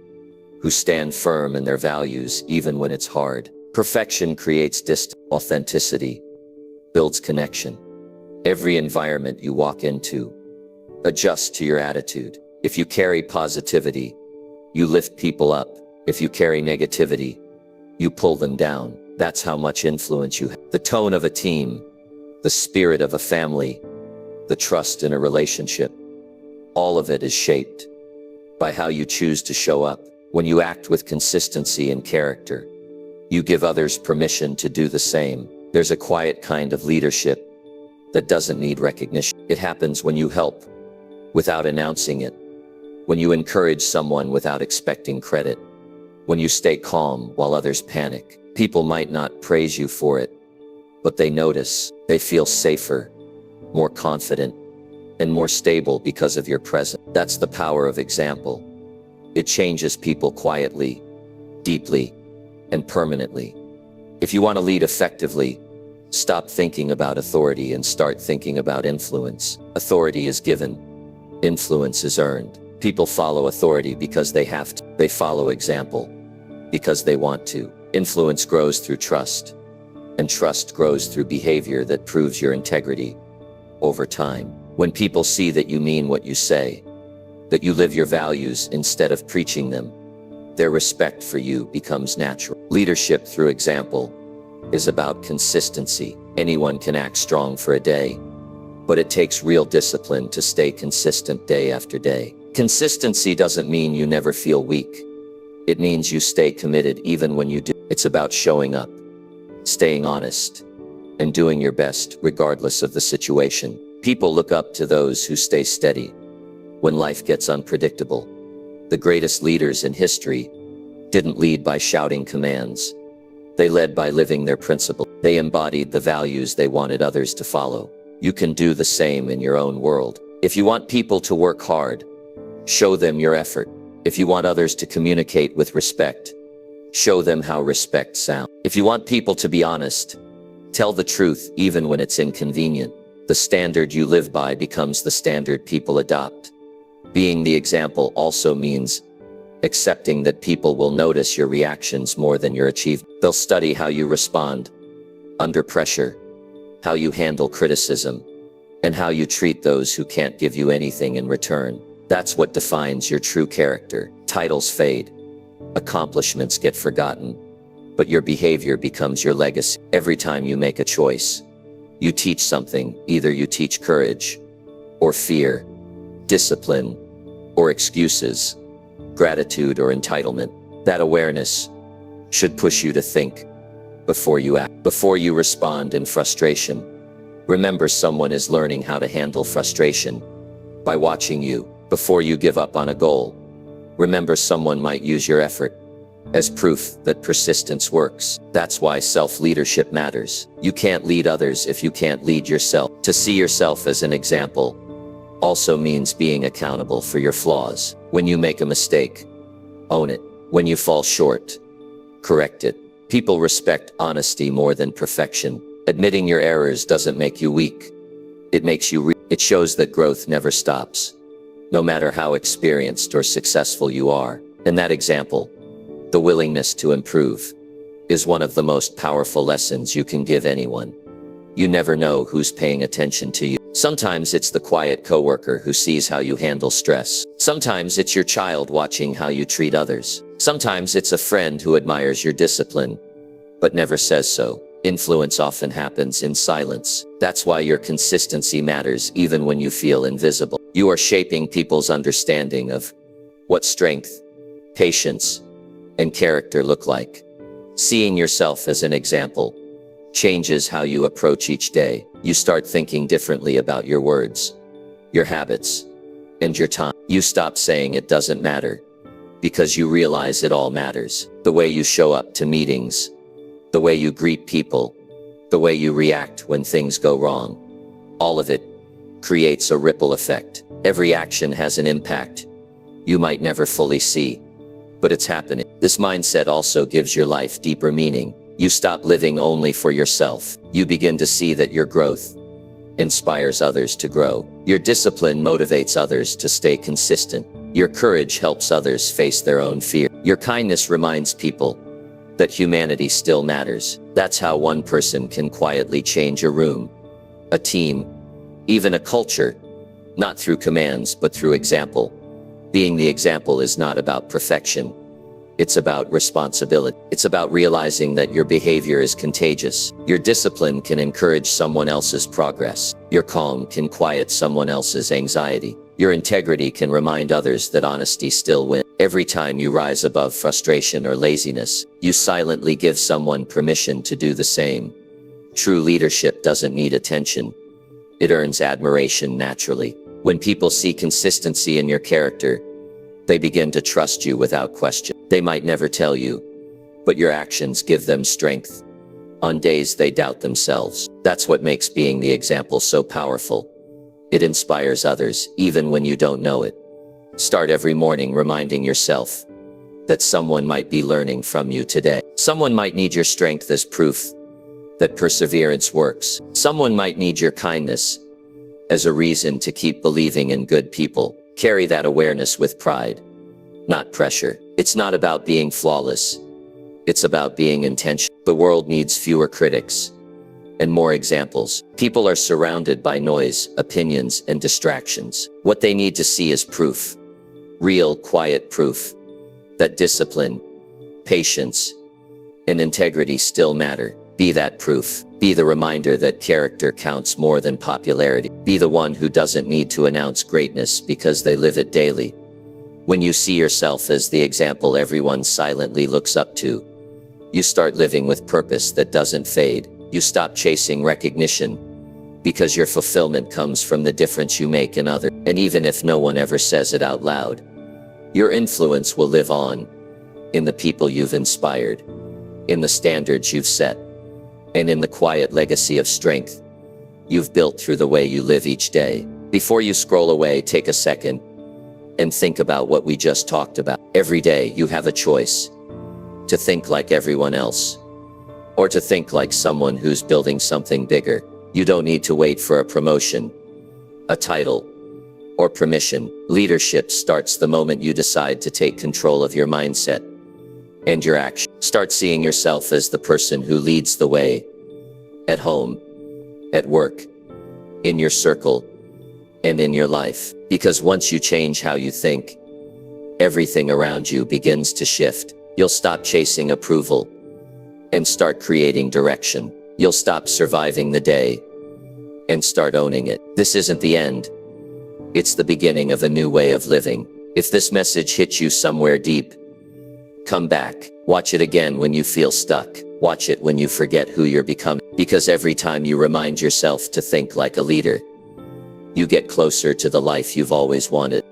[SPEAKER 2] who stand firm in their values even when it's hard. Perfection creates distance. Authenticity builds connection. Every environment you walk into adjusts to your attitude. If you carry positivity, you lift people up. If you carry negativity, you pull them down. That's how much influence you have. The tone of a team, the spirit of a family, the trust in a relationship, all of it is shaped by how you choose to show up. When you act with consistency and character, you give others permission to do the same. There's a quiet kind of leadership that doesn't need recognition. It happens when you help without announcing it, when you encourage someone without expecting credit, when you stay calm while others panic. People might not praise you for it, but they notice. They feel safer, more confident, and more stable because of your presence. That's the power of example. It changes people quietly, deeply, and permanently. If you want to lead effectively, stop thinking about authority and start thinking about influence. Authority is given, influence is earned. People follow authority because they have to. They follow example because they want to. Influence grows through trust, and trust grows through behavior that proves your integrity over time. When people see that you mean what you say, that you live your values instead of preaching them, their respect for you becomes natural. Leadership through example is about consistency. Anyone can act strong for a day, but it takes real discipline to stay consistent day after day. Consistency doesn't mean you never feel weak. It means you stay committed even when you do. It's about showing up, staying honest, and doing your best regardless of the situation. People look up to those who stay steady when life gets unpredictable. The greatest leaders in history didn't lead by shouting commands. They led by living their principles. They embodied the values they wanted others to follow. You can do the same in your own world. If you want people to work hard, show them your effort. If you want others to communicate with respect, show them how respect sounds. If you want people to be honest, tell the truth even when it's inconvenient. The standard you live by becomes the standard people adopt. Being the example also means accepting that people will notice your reactions more than your achievements. They'll study how you respond under pressure, how you handle criticism, and how you treat those who can't give you anything in return. That's what defines your true character. Titles fade, accomplishments get forgotten, but your behavior becomes your legacy. Every time you make a choice, you teach something. Either you teach courage or fear, discipline or excuses, gratitude or entitlement. That awareness should push you to think before you act. Before you respond in frustration, remember someone is learning how to handle frustration by watching you. Before you give up on a goal, Remember, someone might use your effort as proof that persistence works. That's why self-leadership matters. You can't lead others if you can't lead yourself. To see yourself as an example also means being accountable for your flaws. When you make a mistake, own it. When you fall short, correct it. People respect honesty more than perfection. Admitting your errors doesn't make you weak. It makes you it shows that growth never stops, no matter how experienced or successful you are. And that example, the willingness to improve, is one of the most powerful lessons you can give anyone. You never know who's paying attention to you. Sometimes it's the quiet coworker who sees how you handle stress. Sometimes it's your child watching how you treat others. Sometimes it's a friend who admires your discipline, but never says so. Influence often happens in silence. That's why your consistency matters even when you feel invisible. You are shaping people's understanding of what strength, patience, and character look like. Seeing yourself as an example changes how you approach each day. You start thinking differently about your words, your habits, and your time. You stop saying it doesn't matter, because you realize it all matters. The way you show up to meetings, the way you greet people, the way you react when things go wrong, all of it creates a ripple effect. Every action has an impact you might never fully see, but it's happening. This mindset also gives your life deeper meaning. You stop living only for yourself. You begin to see that your growth inspires others to grow. Your discipline motivates others to stay consistent. Your courage helps others face their own fear. Your kindness reminds people that humanity still matters. That's how one person can quietly change a room, a team, even a culture, not through commands, but through example. Being the example is not about perfection. It's about responsibility. It's about realizing that your behavior is contagious. Your discipline can encourage someone else's progress. Your calm can quiet someone else's anxiety. Your integrity can remind others that honesty still wins. Every time you rise above frustration or laziness, you silently give someone permission to do the same. True leadership doesn't need attention. It earns admiration naturally. When people see consistency in your character, they begin to trust you without question. They might never tell you, but your actions give them strength on days they doubt themselves. That's what makes being the example so powerful. It inspires others, even when you don't know it. Start every morning reminding yourself that someone might be learning from you today. Someone might need your strength as proof that perseverance works. Someone might need your kindness as a reason to keep believing in good people. Carry that awareness with pride, not pressure. It's not about being flawless. It's about being intentional. The world needs fewer critics and more examples. People are surrounded by noise, opinions, and distractions. What they need to see is proof. Real, quiet proof that discipline, patience, and integrity still matter. Be that proof. Be the reminder that character counts more than popularity. Be the one who doesn't need to announce greatness because they live it daily. When you see yourself as the example everyone silently looks up to, you start living with purpose that doesn't fade. You stop chasing recognition because your fulfillment comes from the difference you make in others. And even if no one ever says it out loud, your influence will live on in the people you've inspired, in the standards you've set, and in the quiet legacy of strength you've built through the way you live each day. Before you scroll away, take a second and think about what we just talked about. Every day you have a choice to think like everyone else, or to think like someone who's building something bigger. You don't need to wait for a promotion, a title, or permission. Leadership starts the moment you decide to take control of your mindset and your action. Start seeing yourself as the person who leads the way, at home, at work, in your circle, and in your life. Because once you change how you think, everything around you begins to shift. You'll stop chasing approval and start creating direction. You'll stop surviving the day and start owning it. This isn't the end. It's the beginning of a new way of living. If this message hits you somewhere deep, come back. Watch it again when you feel stuck. Watch it when you forget who you're becoming. Because every time you remind yourself to think like a leader, you get closer to the life you've always wanted.